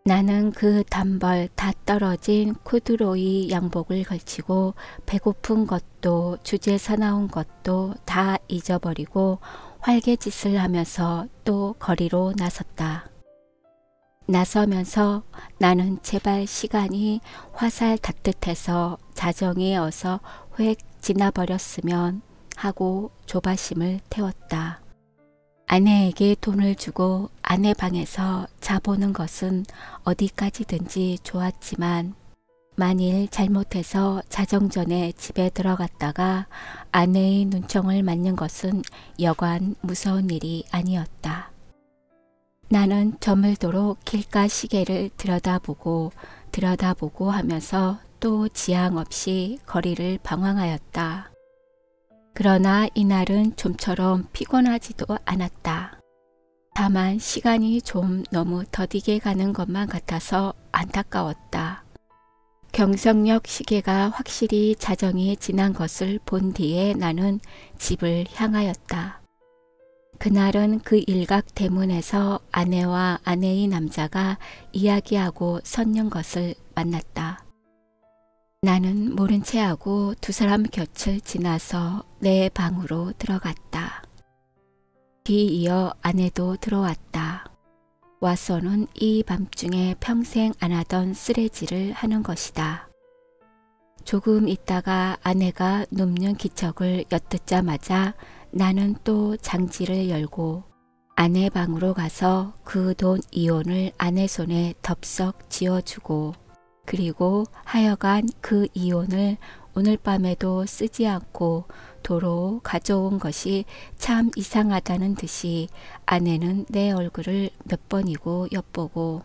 나는 그 단벌 다 떨어진 코듀로이 양복을 걸치고 배고픈 것도 주제 사나운 것도 다 잊어버리고 활개짓을 하면서 또 거리로 나섰다. 나서면서 나는 제발 시간이 화살 닿듯해서 자정에 어서 획 지나버렸으면 하고 조바심을 태웠다. 아내에게 돈을 주고 아내 방에서 자보는 것은 어디까지든지 좋았지만 만일 잘못해서 자정 전에 집에 들어갔다가 아내의 눈총을 맞는 것은 여간 무서운 일이 아니었다. 나는 저물도록 길가 시계를 들여다보고 하면서 또 지향 없이 거리를 방황하였다. 그러나 이날은 좀처럼 피곤하지도 않았다. 다만 시간이 좀 너무 더디게 가는 것만 같아서 안타까웠다. 경성역 시계가 확실히 자정이 지난 것을 본 뒤에 나는 집을 향하였다. 그날은 그 일각 대문에서 아내와 아내의 남자가 이야기하고 섰는 것을 만났다. 나는 모른 채 하고 두 사람 곁을 지나서 내 방으로 들어갔다. 뒤이어 아내도 들어왔다. 와서는 이 밤중에 평생 안 하던 쓰레질을 하는 것이다. 조금 있다가 아내가 눕는 기척을 엿듣자마자 나는 또 장지를 열고 아내 방으로 가서 그 돈 2원을 아내 손에 덥석 쥐어주고 그리고 하여간 그 2원을 오늘 밤에도 쓰지 않고 도로 가져온 것이 참 이상하다는 듯이 아내는 내 얼굴을 몇 번이고 엿보고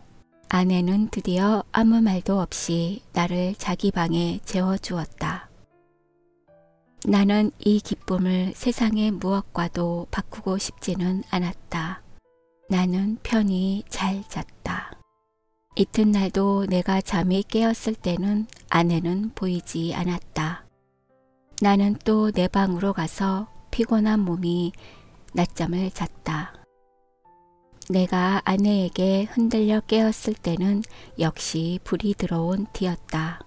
아내는 드디어 아무 말도 없이 나를 자기 방에 재워주었다. 나는 이 기쁨을 세상의 무엇과도 바꾸고 싶지는 않았다. 나는 편히 잘 잤다. 이튿날도 내가 잠이 깨었을 때는 아내는 보이지 않았다. 나는 또 내 방으로 가서 피곤한 몸이 낮잠을 잤다. 내가 아내에게 흔들려 깨었을 때는 역시 불이 들어온 뒤였다.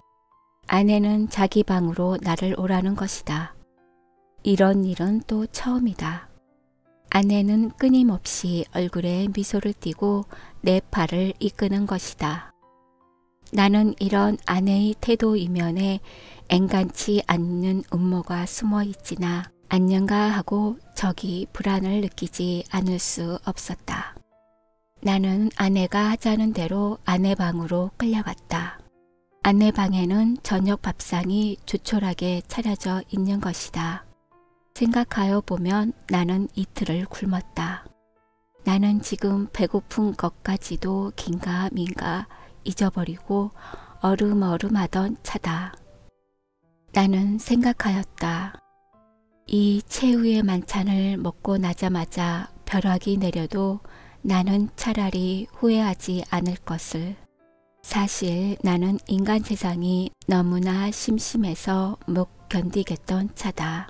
아내는 자기 방으로 나를 오라는 것이다. 이런 일은 또 처음이다. 아내는 끊임없이 얼굴에 미소를 띠고 내 팔을 이끄는 것이다. 나는 이런 아내의 태도 이면에 앵간치 않는 음모가 숨어 있지나 안녕가 하고 저기 불안을 느끼지 않을 수 없었다. 나는 아내가 하자는 대로 아내 방으로 끌려갔다. 아내 방에는 저녁 밥상이 조촐하게 차려져 있는 것이다. 생각하여 보면 나는 이틀을 굶었다. 나는 지금 배고픈 것까지도 긴가민가 잊어버리고 얼음얼음하던 차다. 나는 생각하였다. 이 최후의 만찬을 먹고 나자마자 벼락이 내려도 나는 차라리 후회하지 않을 것을. 사실 나는 인간 세상이 너무나 심심해서 못 견디겠던 차다.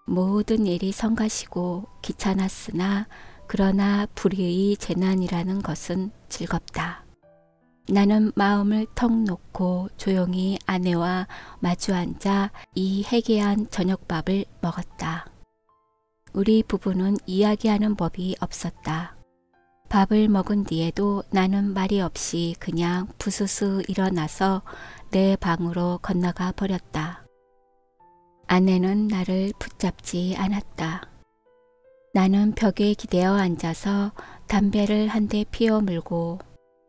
모든 일이 성가시고 귀찮았으나 그러나 불의의 재난이라는 것은 즐겁다. 나는 마음을 턱 놓고 조용히 아내와 마주 앉아 이 해괴한 저녁밥을 먹었다. 우리 부부는 이야기하는 법이 없었다. 밥을 먹은 뒤에도 나는 말이 없이 그냥 부스스 일어나서 내 방으로 건너가 버렸다. 아내는 나를 붙잡지 않았다. 나는 벽에 기대어 앉아서 담배를 한 대 피워 물고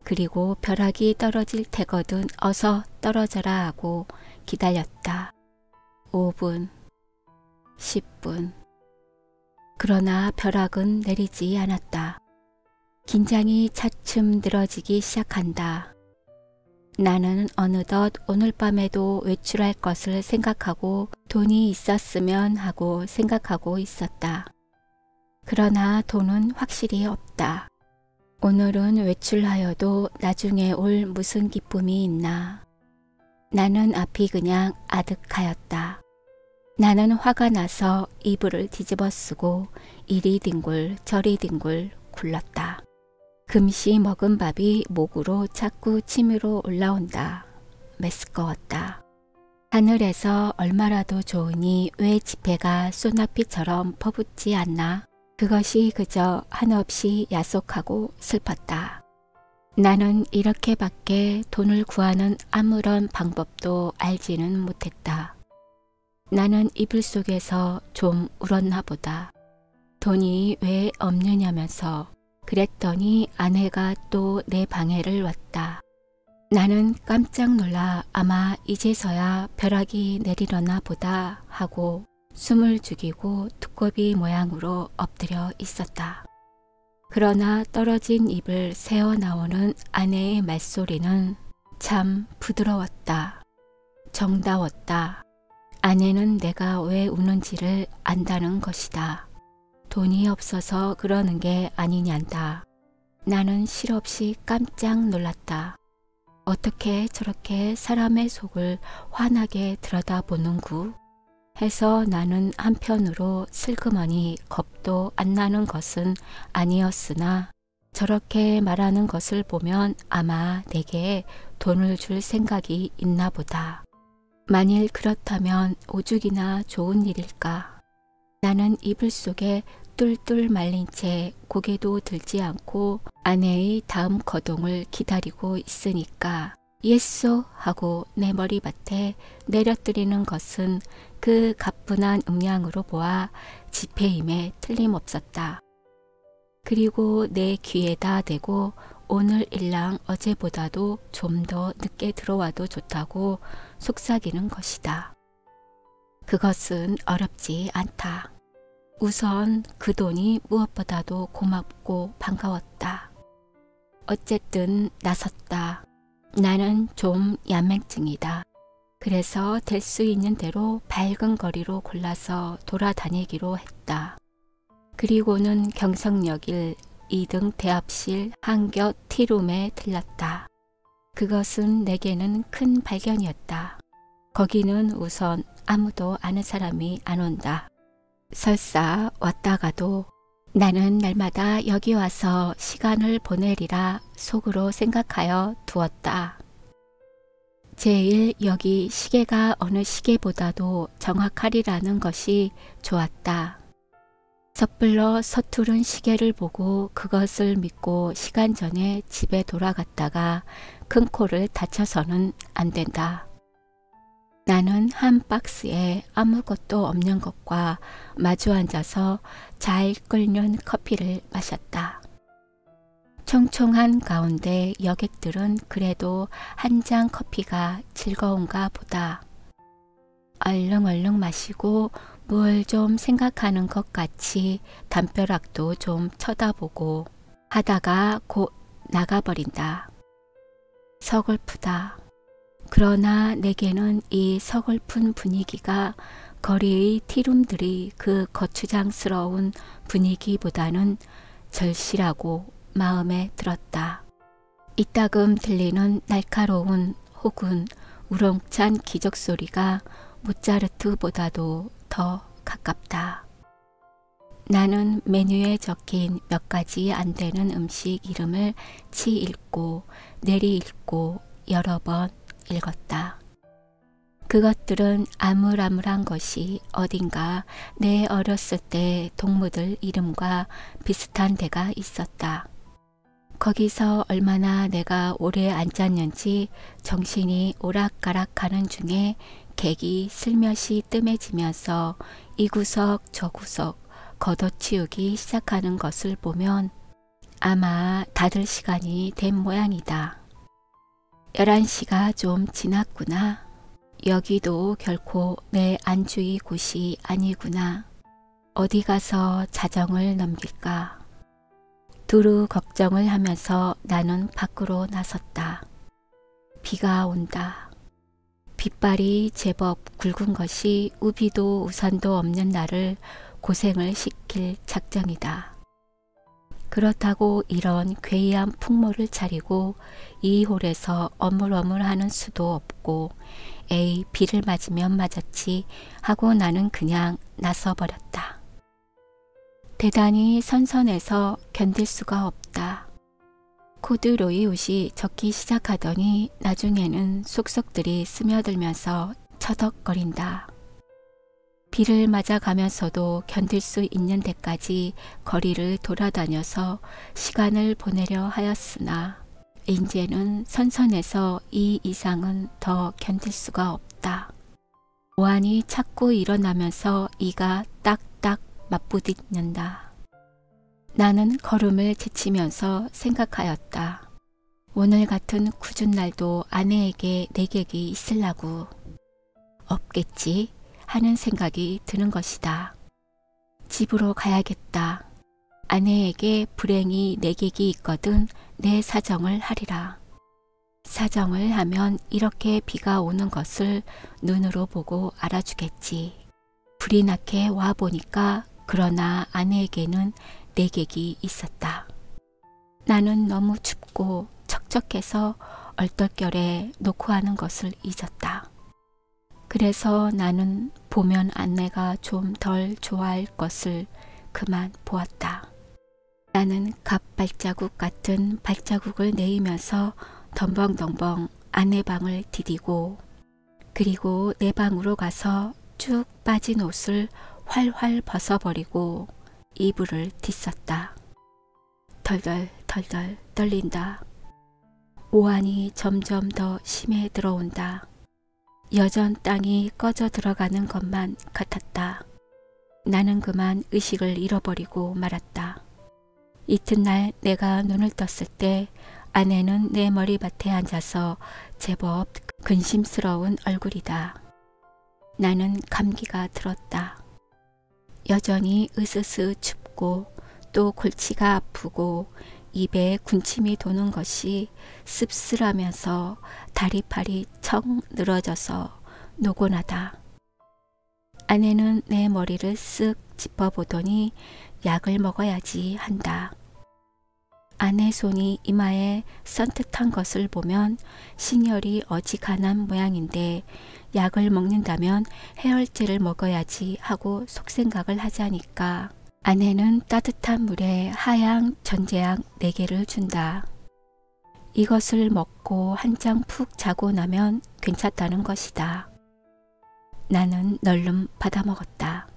그리고 벼락이 떨어질 테거든 어서 떨어져라 하고 기다렸다. 5분, 10분. 그러나 벼락은 내리지 않았다. 긴장이 차츰 늘어지기 시작한다. 나는 어느덧 오늘 밤에도 외출할 것을 생각하고 돈이 있었으면 하고 생각하고 있었다. 그러나 돈은 확실히 없다. 오늘은 외출하여도 나중에 올 무슨 기쁨이 있나. 나는 앞이 그냥 아득하였다. 나는 화가 나서 이불을 뒤집어 쓰고 이리 뒹굴 저리 뒹굴 굴렀다. 금시 먹은 밥이 목으로 자꾸 침으로 올라온다. 메스꺼웠다. 하늘에서 얼마라도 좋으니 왜 지폐가 소나피처럼 퍼붓지 않나? 그것이 그저 한없이 야속하고 슬펐다. 나는 이렇게밖에 돈을 구하는 아무런 방법도 알지는 못했다. 나는 이불 속에서 좀 울었나 보다. 돈이 왜 없느냐면서 그랬더니 아내가 또 내 방해를 왔다. 나는 깜짝 놀라 아마 이제서야 벼락이 내리려나 보다 하고 숨을 죽이고 두꺼비 모양으로 엎드려 있었다. 그러나 떨어진 입을 새어 나오는 아내의 말소리는 참 부드러웠다. 정다웠다. 아내는 내가 왜 우는지를 안다는 것이다. 돈이 없어서 그러는 게 아니냔다. 나는 실없이 깜짝 놀랐다. 어떻게 저렇게 사람의 속을 환하게 들여다보는구 해서 나는 한편으로 슬그머니 겁도 안 나는 것은 아니었으나 저렇게 말하는 것을 보면 아마 내게 돈을 줄 생각이 있나 보다. 만일 그렇다면 오죽이나 좋은 일일까. 나는 이불 속에 똘똘 말린 채 고개도 들지 않고 아내의 다음 거동을 기다리고 있으니까 예쏘 하고 내 머리맡에 내려뜨리는 것은 그 가뿐한 음량으로 보아 지폐임에 틀림없었다. 그리고 내 귀에다 대고 오늘 일랑 어제보다도 좀 더 늦게 들어와도 좋다고 속삭이는 것이다. 그것은 어렵지 않다. 우선 그 돈이 무엇보다도 고맙고 반가웠다. 어쨌든 나섰다. 나는 좀 야맹증이다. 그래서 될 수 있는 대로 밝은 거리로 골라서 돌아다니기로 했다. 그리고는 경성역일 2등 대합실 한곁 티룸에 들렀다. 그것은 내게는 큰 발견이었다. 거기는 우선 아무도 아는 사람이 안 온다. 설사 왔다가도 나는 날마다 여기 와서 시간을 보내리라 속으로 생각하여 두었다. 제일 여기 시계가 어느 시계보다도 정확하리라는 것이 좋았다. 섣불러 서투른 시계를 보고 그것을 믿고 시간 전에 집에 돌아갔다가 큰 코를 다쳐서는 안 된다. 나는 한 박스에 아무것도 없는 것과 마주 앉아서 잘 끓는 커피를 마셨다. 총총한 가운데 여객들은 그래도 한 잔 커피가 즐거운가 보다. 얼렁얼렁 마시고 뭘 좀 생각하는 것 같이 담벼락도 좀 쳐다보고 하다가 곧 나가버린다. 서글프다. 그러나 내게는 이 서글픈 분위기가 거리의 티룸들이 그 거추장스러운 분위기보다는 절실하고 마음에 들었다. 이따금 들리는 날카로운 혹은 우렁찬 기적소리가 모차르트보다도 더 가깝다. 나는 메뉴에 적힌 몇 가지 안 되는 음식 이름을 치 읽고 내리 읽고 여러 번 읽었다. 그것들은 아물아물한 것이 어딘가 내 어렸을 때 동무들 이름과 비슷한 데가 있었다. 거기서 얼마나 내가 오래 앉았는지 정신이 오락가락하는 중에 객이 슬며시 뜸해지면서 이 구석 저 구석 걷어치우기 시작하는 것을 보면 아마 닫을 시간이 된 모양이다. 11시가 좀 지났구나. 여기도 결코 내 안주의 곳이 아니구나. 어디 가서 자정을 넘길까? 두루 걱정을 하면서 나는 밖으로 나섰다. 비가 온다. 빗발이 제법 굵은 것이 우비도 우산도 없는 나를 고생을 시킬 작정이다. 그렇다고 이런 괴이한 풍모를 차리고 이 홀에서 어물어물하는 수도 없고 에이 비를 맞으면 맞았지 하고 나는 그냥 나서버렸다. 대단히 선선해서 견딜 수가 없다. 코드로이 옷이 젖기 시작하더니 나중에는 속속들이 스며들면서 처덕거린다. 비를 맞아가면서도 견딜 수 있는 데까지 거리를 돌아다녀서 시간을 보내려 하였으나 이제는 선선해서 이 이상은 더 견딜 수가 없다. 오한이 자꾸 일어나면서 이가 딱딱 맞부딪는다. 나는 걸음을 제치면서 생각하였다. 오늘 같은 굳은 날도 아내에게 내객이 있으려고. 없겠지 하는 생각이 드는 것이다. 집으로 가야겠다. 아내에게 불행히 내객이 있거든 내 사정을 하리라. 사정을 하면 이렇게 비가 오는 것을 눈으로 보고 알아주겠지. 불이 나게 와보니까 그러나 아내에게는 내객이 있었다. 나는 너무 춥고 척척해서 얼떨결에 놓고 하는 것을 잊었다. 그래서 나는 보면 아내가 좀 덜 좋아할 것을 그만 보았다. 나는 갑발자국 같은 발자국을 내리면서 덤벙덤벙 아내 방을 디디고 그리고 내 방으로 가서 쭉 빠진 옷을 활활 벗어버리고 이불을 뒤썼다. 덜덜 덜덜 떨린다. 오한이 점점 더 심해 들어온다. 여전 땅이 꺼져 들어가는 것만 같았다. 나는 그만 의식을 잃어버리고 말았다. 이튿날 내가 눈을 떴을 때 아내는 내 머리맡에 앉아서 제법 근심스러운 얼굴이다. 나는 감기가 들었다. 여전히 으스스 춥고 또 골치가 아프고 입에 군침이 도는 것이 씁쓸하면서 다리팔이 청 늘어져서 노곤하다. 아내는 내 머리를 쓱 짚어보더니 약을 먹어야지 한다. 아내 손이 이마에 선뜻한 것을 보면 신혈이 어지간한 모양인데 약을 먹는다면 해열제를 먹어야지 하고 속생각을 하자니까 아내는 따뜻한 물에 하양 전제약 4개를 준다. 이것을 먹고 한장 푹 자고 나면 괜찮다는 것이다. 나는 널름 받아먹었다.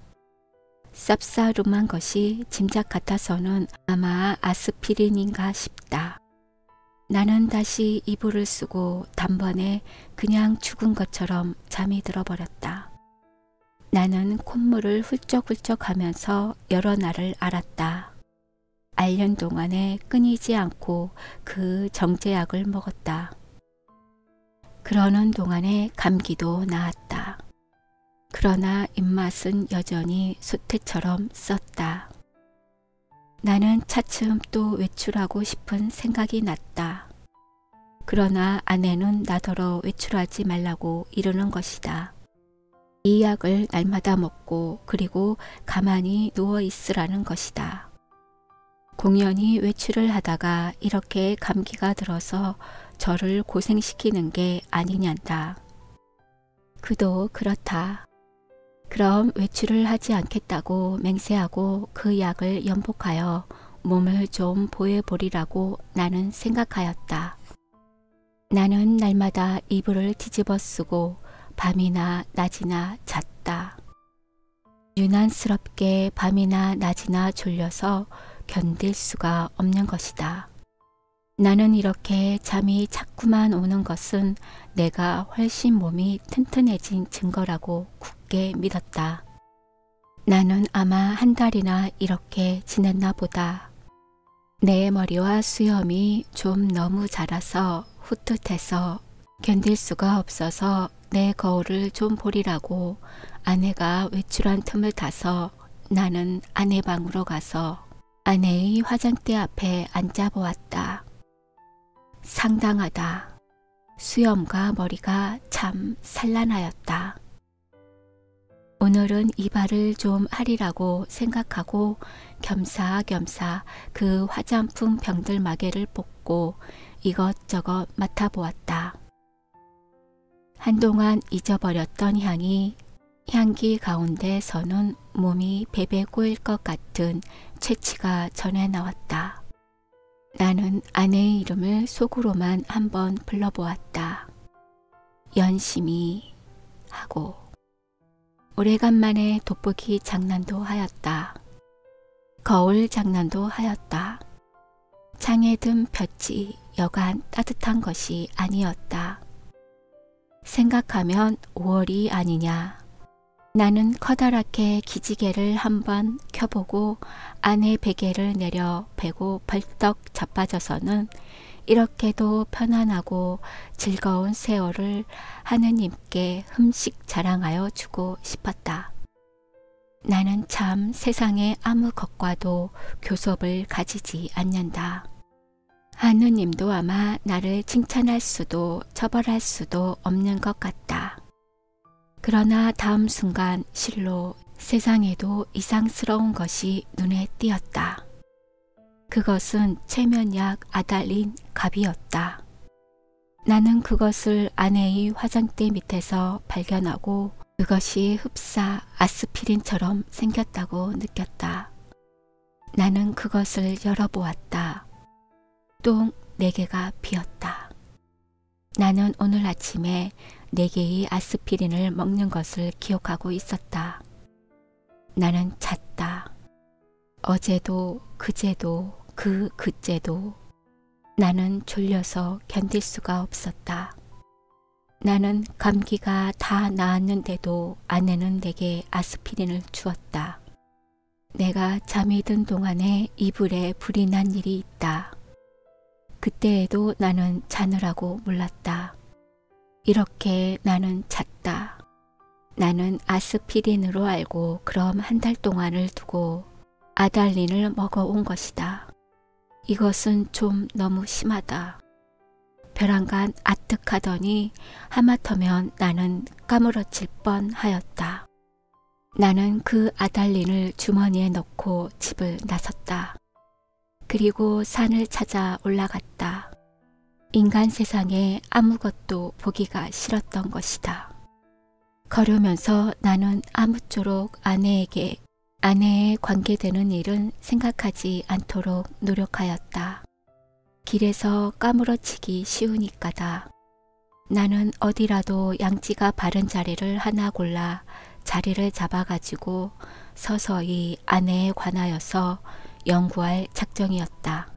쌉싸름한 것이 짐작 같아서는 아마 아스피린인가 싶다. 나는 다시 이불을 쓰고 단번에 그냥 죽은 것처럼 잠이 들어버렸다. 나는 콧물을 훌쩍훌쩍 하면서 여러 날을 앓았다. 앓는 동안에 끊이지 않고 그 정제약을 먹었다. 그러는 동안에 감기도 나았다. 그러나 입맛은 여전히 솥태처럼 썼다. 나는 차츰 또 외출하고 싶은 생각이 났다. 그러나 아내는 나더러 외출하지 말라고 이러는 것이다. 이 약을 날마다 먹고 그리고 가만히 누워 있으라는 것이다. 공연히 외출을 하다가 이렇게 감기가 들어서 저를 고생시키는 게 아니냐다. 그도 그렇다. 그럼 외출을 하지 않겠다고 맹세하고 그 약을 연복하여 몸을 좀 보여보리라고 나는 생각하였다. 나는 날마다 이불을 뒤집어 쓰고 밤이나 낮이나 잤다. 유난스럽게 밤이나 낮이나 졸려서 견딜 수가 없는 것이다. 나는 이렇게 잠이 자꾸만 오는 것은 내가 훨씬 몸이 튼튼해진 증거라고 굳게 믿었다. 나는 아마 한 달이나 이렇게 지냈나 보다. 내 머리와 수염이 좀 너무 자라서 후뜻해서 견딜 수가 없어서 내 거울을 좀 보리라고 아내가 외출한 틈을 타서 나는 아내 방으로 가서 아내의 화장대 앞에 앉아보았다. 상당하다. 수염과 머리가 참 산란하였다. 오늘은 이발을 좀 하리라고 생각하고 겸사겸사 그 화장품 병들 마개를 뽑고 이것저것 맡아보았다. 한동안 잊어버렸던 향기 가운데서는 몸이 베베 꼬일 것 같은 채취가 전해 나왔다. 나는 아내의 이름을 속으로만 한번 불러보았다. 연심이 하고 오래간만에 돋보기 장난도 하였다. 거울 장난도 하였다. 창에 든 볕이 여간 따뜻한 것이 아니었다. 생각하면 5월이 아니냐. 나는 커다랗게 기지개를 한번 켜보고 아내 베개를 내려 베고 벌떡 자빠져서는 이렇게도 편안하고 즐거운 세월을 하느님께 흠식 자랑하여 주고 싶었다. 나는 참 세상에 아무 것과도 교섭을 가지지 않는다. 하느님도 아마 나를 칭찬할 수도 처벌할 수도 없는 것 같다. 그러나 다음 순간 실로 세상에도 이상스러운 것이 눈에 띄었다. 그것은 체면약 아달린 갑이었다. 나는 그것을 아내의 화장대 밑에서 발견하고 그것이 흡사 아스피린처럼 생겼다고 느꼈다. 나는 그것을 열어보았다. 똥 4개가 비었다. 나는 오늘 아침에 4개의 아스피린을 먹는 것을 기억하고 있었다. 나는 잤다. 어제도 그제도 그제도 나는 졸려서 견딜 수가 없었다. 나는 감기가 다 나았는데도 아내는 내게 아스피린을 주었다. 내가 잠이 든 동안에 이불에 불이 난 일이 있다. 그때에도 나는 자느라고 몰랐다. 이렇게 나는 잤다. 나는 아스피린으로 알고 그럼 한 달 동안을 두고 아달린을 먹어온 것이다. 이것은 좀 너무 심하다. 벼랑간 아뜩하더니 하마터면 나는 까무러칠 뻔하였다. 나는 그 아달린을 주머니에 넣고 집을 나섰다. 그리고 산을 찾아 올라갔다. 인간 세상에 아무것도 보기가 싫었던 것이다. 걸으면서 나는 아무쪼록 아내에 관계되는 일은 생각하지 않도록 노력하였다. 길에서 까무러치기 쉬우니까다. 나는 어디라도 양지가 바른 자리를 하나 골라 자리를 잡아가지고 서서히 아내에 관하여서 연구할 작정이었다.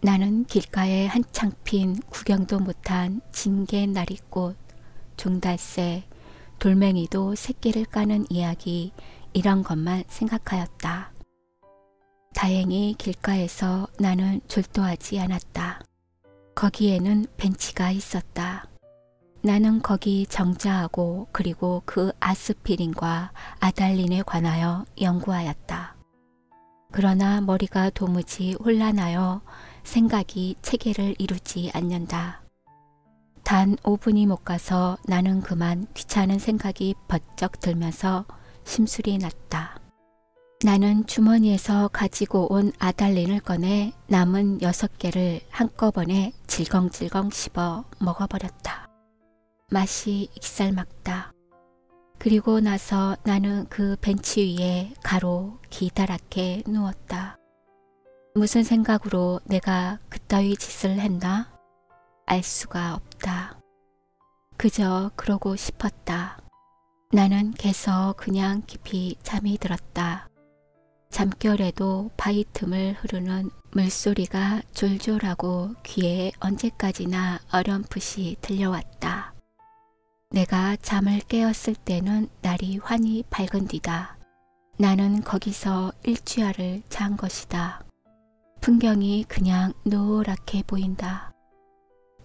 나는 길가에 한창 핀 구경도 못한 징개나리꽃, 종달새, 돌멩이도 새끼를 까는 이야기 이런 것만 생각하였다. 다행히 길가에서 나는 졸도하지 않았다. 거기에는 벤치가 있었다. 나는 거기 정자하고 그리고 그 아스피린과 아달린에 관하여 연구하였다. 그러나 머리가 도무지 혼란하여 생각이 체계를 이루지 않는다. 단 5분이 못 가서 나는 그만 귀찮은 생각이 번쩍 들면서 심술이 났다. 나는 주머니에서 가지고 온 아달린을 꺼내 남은 6개를 한꺼번에 질겅질겅 씹어 먹어버렸다. 맛이 익살막다. 그리고 나서 나는 그 벤치 위에 가로 기다랗게 누웠다. 무슨 생각으로 내가 그따위 짓을 했나? 알 수가 없다. 그저 그러고 싶었다. 나는 개서 그냥 깊이 잠이 들었다. 잠결에도 바위 틈을 흐르는 물소리가 졸졸하고 귀에 언제까지나 어렴풋이 들려왔다. 내가 잠을 깨었을 때는 날이 환히 밝은 뒤다. 나는 거기서 일주야를 잔 것이다. 풍경이 그냥 노랗게 보인다.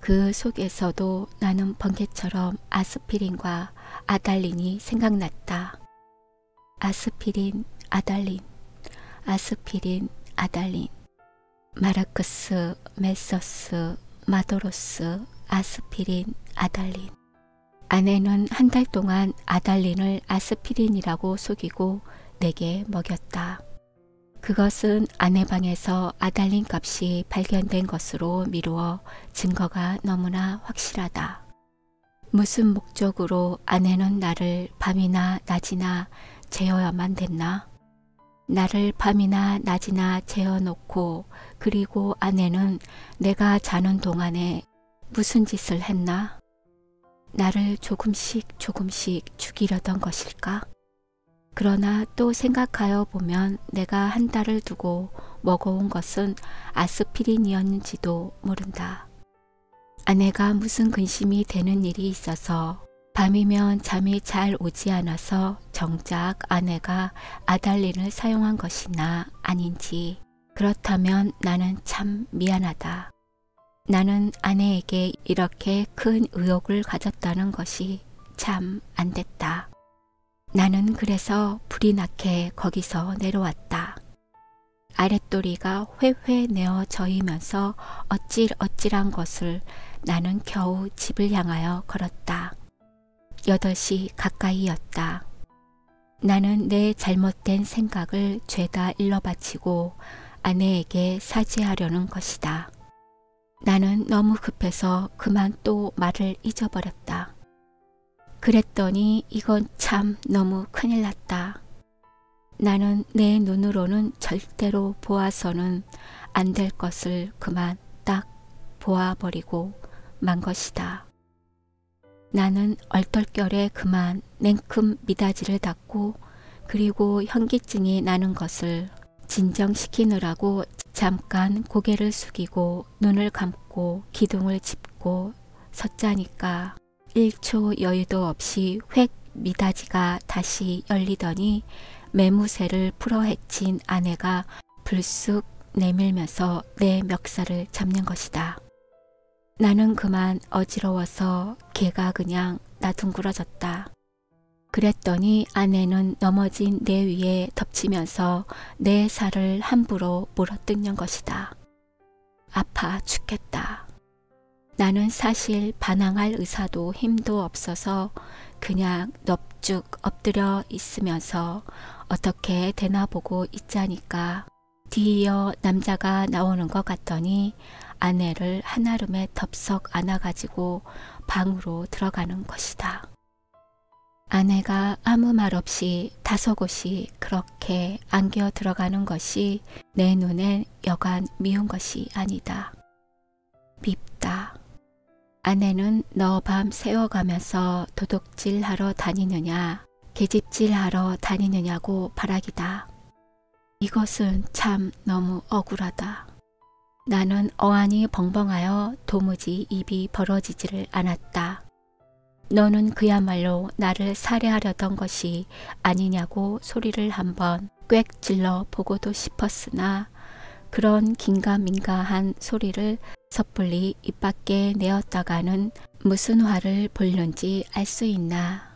그 속에서도 나는 번개처럼 아스피린과 아달린이 생각났다. 아스피린, 아달린, 아스피린, 아달린, 마르크스, 메서스, 마도로스, 아스피린, 아달린. 아내는 한 달 동안 아달린을 아스피린이라고 속이고 내게 먹였다. 그것은 아내 방에서 아달린 값이 발견된 것으로 미루어 증거가 너무나 확실하다. 무슨 목적으로 아내는 나를 밤이나 낮이나 재워야만 됐나? 나를 밤이나 낮이나 재워놓고 그리고 아내는 내가 자는 동안에 무슨 짓을 했나? 나를 조금씩 죽이려던 것일까? 그러나 또 생각하여 보면 내가 한 달을 두고 먹어온 것은 아스피린이었는지도 모른다. 아내가 무슨 근심이 되는 일이 있어서 밤이면 잠이 잘 오지 않아서 정작 아내가 아달린을 사용한 것이나 아닌지, 그렇다면 나는 참 미안하다. 나는 아내에게 이렇게 큰 의혹을 가졌다는 것이 참 안 됐다. 나는 그래서 불이 나게 거기서 내려왔다. 아랫도리가 회회 내어 저이면서 어찔어찔한 것을 나는 겨우 집을 향하여 걸었다. 8시 가까이였다. 나는 내 잘못된 생각을 죄다 일러바치고 아내에게 사죄하려는 것이다. 나는 너무 급해서 그만 또 말을 잊어버렸다. 그랬더니 이건 참 너무 큰일 났다. 나는 내 눈으로는 절대로 보아서는 안 될 것을 그만 딱 보아버리고 만 것이다. 나는 얼떨결에 그만 냉큼 미닫이를 닫고 그리고 현기증이 나는 것을 진정시키느라고 잠깐 고개를 숙이고 눈을 감고 기둥을 짚고 섰자니까 1초 여유도 없이 획 미닫이가 다시 열리더니 매무새를 풀어헤친 아내가 불쑥 내밀면서 내 멱살을 잡는 것이다. 나는 그만 어지러워서 개가 그냥 나둥그러졌다. 그랬더니 아내는 넘어진 내 위에 덮치면서 내 살을 함부로 물어뜯는 것이다. 아파 죽겠다. 나는 사실 반항할 의사도 힘도 없어서 그냥 넙죽 엎드려 있으면서 어떻게 되나 보고 있자니까 뒤이어 남자가 나오는 것 같더니 아내를 한아름에 덥석 안아가지고 방으로 들어가는 것이다. 아내가 아무 말 없이 다소곳이 그렇게 안겨 들어가는 것이 내 눈엔 여간 미운 것이 아니다. 밉다. 아내는 너 밤 새워가면서 도둑질하러 다니느냐, 계집질하러 다니느냐고 바라기다. 이것은 참 너무 억울하다. 나는 어안이 벙벙하여 도무지 입이 벌어지지를 않았다. 너는 그야말로 나를 살해하려던 것이 아니냐고 소리를 한번 꽥 질러 보고도 싶었으나 그런 긴가민가한 소리를 섣불리 입 밖에 내었다가는 무슨 화를 볼는지 알 수 있나.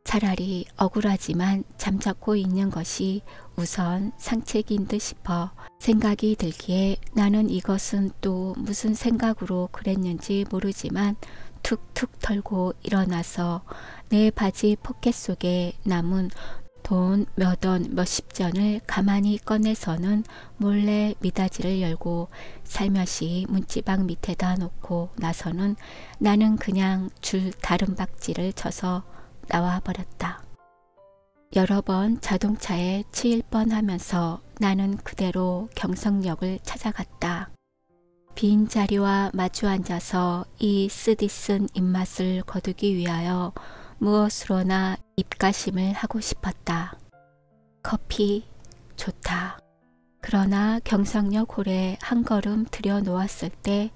차라리 억울하지만 잠자코 있는 것이 우선 상책인 듯 싶어 생각이 들기에 나는 이것은 또 무슨 생각으로 그랬는지 모르지만 툭툭 털고 일어나서 내 바지 포켓 속에 남은 돈 몇 원 몇십 전을 가만히 꺼내서는 몰래 미닫이를 열고 살며시 문지방 밑에다 놓고 나서는 나는 그냥 줄 다름박질을 쳐서 나와 버렸다. 여러 번 자동차에 치일 뻔하면서 나는 그대로 경성역을 찾아갔다. 빈 자리와 마주 앉아서 이 쓰디쓴 입맛을 거두기 위하여 무엇으로나 입가심을 하고 싶었다. 커피 좋다. 그러나 경성역 홀에 한 걸음 들여놓았을 때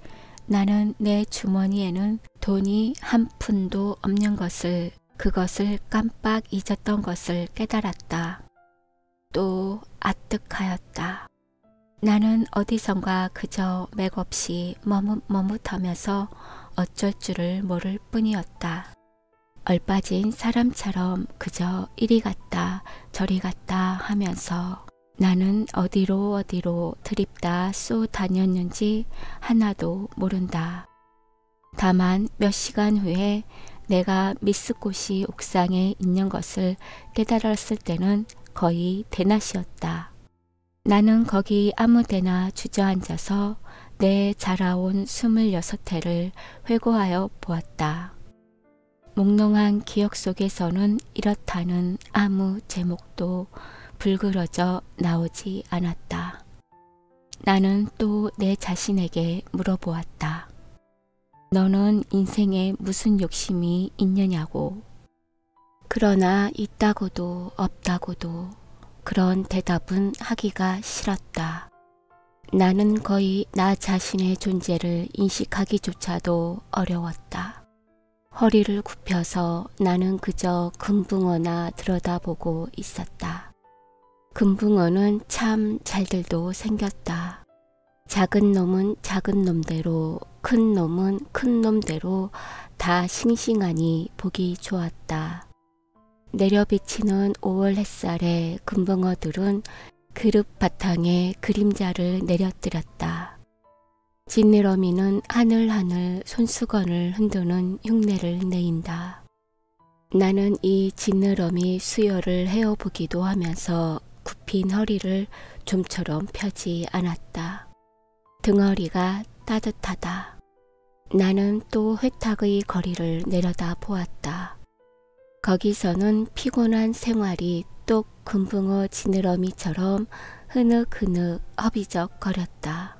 나는 내 주머니에는 돈이 한 푼도 없는 것을, 그것을 깜빡 잊었던 것을 깨달았다. 또 아뜩하였다. 나는 어디선가 그저 맥없이 머뭇머뭇하면서 어쩔 줄을 모를 뿐이었다. 얼빠진 사람처럼 그저 이리 갔다 저리 갔다 하면서 나는 어디로 드립다 쏘 다녔는지 하나도 모른다. 다만 몇 시간 후에 내가 미스코시 옥상에 있는 것을 깨달았을 때는 거의 대낮이었다. 나는 거기 아무데나 주저앉아서 내 자라온 26회를 회고하여 보았다. 몽롱한 기억 속에서는 이렇다는 아무 제목도 불그러져 나오지 않았다. 나는 또 내 자신에게 물어보았다. 너는 인생에 무슨 욕심이 있느냐고. 그러나 있다고도 없다고도 그런 대답은 하기가 싫었다. 나는 거의 나 자신의 존재를 인식하기조차도 어려웠다. 허리를 굽혀서 나는 그저 금붕어나 들여다보고 있었다. 금붕어는 참 잘들도 생겼다. 작은 놈은 작은 놈대로, 큰 놈은 큰 놈대로 다 싱싱하니 보기 좋았다. 내려비치는 5월 햇살에 금붕어들은 그릇 바탕에 그림자를 내려뜨렸다. 지느러미는 하늘하늘 손수건을 흔드는 흉내를 내인다. 나는 이 지느러미 수혈을 헤어보기도 하면서 굽힌 허리를 좀처럼 펴지 않았다. 등허리가 따뜻하다. 나는 또 회탁의 거리를 내려다 보았다. 거기서는 피곤한 생활이 똑 금붕어 지느러미처럼 흐느흐느 허비적거렸다.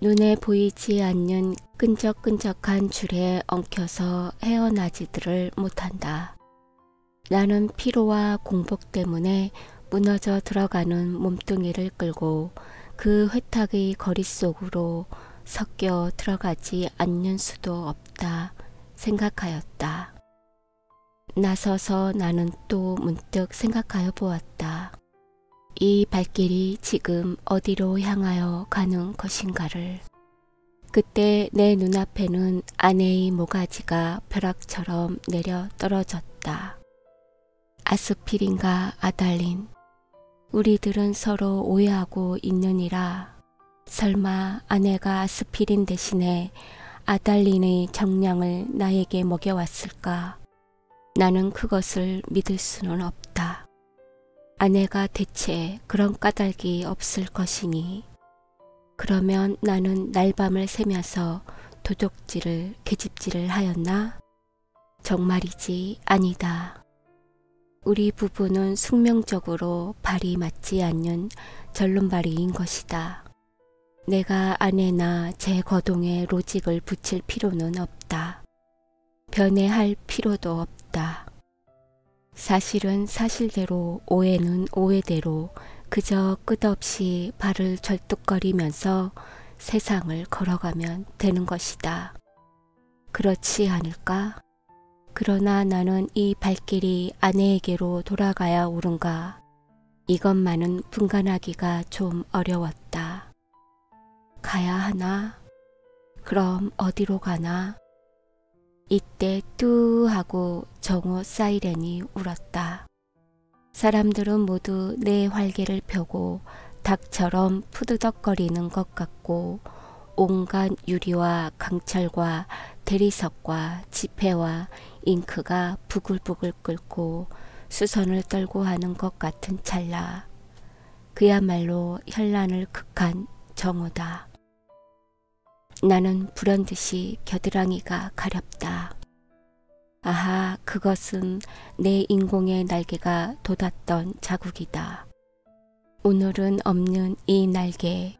눈에 보이지 않는 끈적끈적한 줄에 엉켜서 헤어나지들을 못한다. 나는 피로와 공복 때문에 무너져 들어가는 몸뚱이를 끌고 그 회탁의 거리 속으로 섞여 들어가지 않는 수도 없다 생각하였다. 나서서 나는 또 문득 생각하여 보았다. 이 발길이 지금 어디로 향하여 가는 것인가를. 그때 내 눈앞에는 아내의 모가지가 벼락처럼 내려 떨어졌다. 아스피린과 아달린, 우리들은 서로 오해하고 있느니라. 설마 아내가 아스피린 대신에 아달린의 정량을 나에게 먹여왔을까? 나는 그것을 믿을 수는 없다. 아내가 대체 그런 까닭이 없을 것이니. 그러면 나는 날밤을 새면서 도적질을 계집질을 하였나? 정말이지 아니다. 우리 부부는 숙명적으로 발이 맞지 않는 절름발이인 것이다. 내가 아내나 제 거동에 로직을 붙일 필요는 없다. 변해할 필요도 없다. 사실은 사실대로, 오해는 오해대로 그저 끝없이 발을 절뚝거리면서 세상을 걸어가면 되는 것이다. 그렇지 않을까? 그러나 나는 이 발길이 아내에게로 돌아가야 옳은가? 이것만은 분간하기가 좀 어려웠다. 가야 하나? 그럼 어디로 가나? 이때 뚜 하고 정오 사이렌이 울었다. 사람들은 모두 내 활개를 펴고 닭처럼 푸드덕거리는 것 같고 온갖 유리와 강철과 대리석과 지폐와 잉크가 부글부글 끓고 수선을 떨고 하는 것 같은 찰나. 그야말로 현란을 극한 정오다. 나는 불현듯이 겨드랑이가 가렵다. 아하, 그것은 내 인공의 날개가 돋았던 자국이다. 오늘은 없는 이 날개,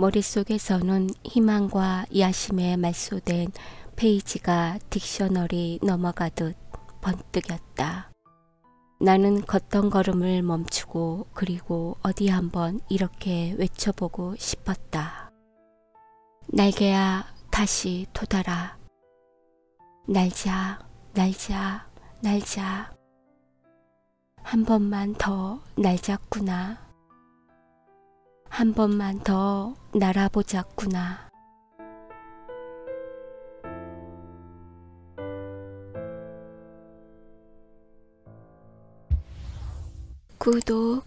머릿속에서는 희망과 야심에 말소된 페이지가 딕셔너리 넘어가듯 번뜩였다. 나는 걷던 걸음을 멈추고 그리고 어디 한번 이렇게 외쳐보고 싶었다. 날개야, 다시 돋아라. 날자, 날자, 날자. 한 번만 더 날자꾸나. 한 번만 더 날아보자꾸나. 구독,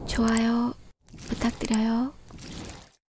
좋아요 부탁드려요.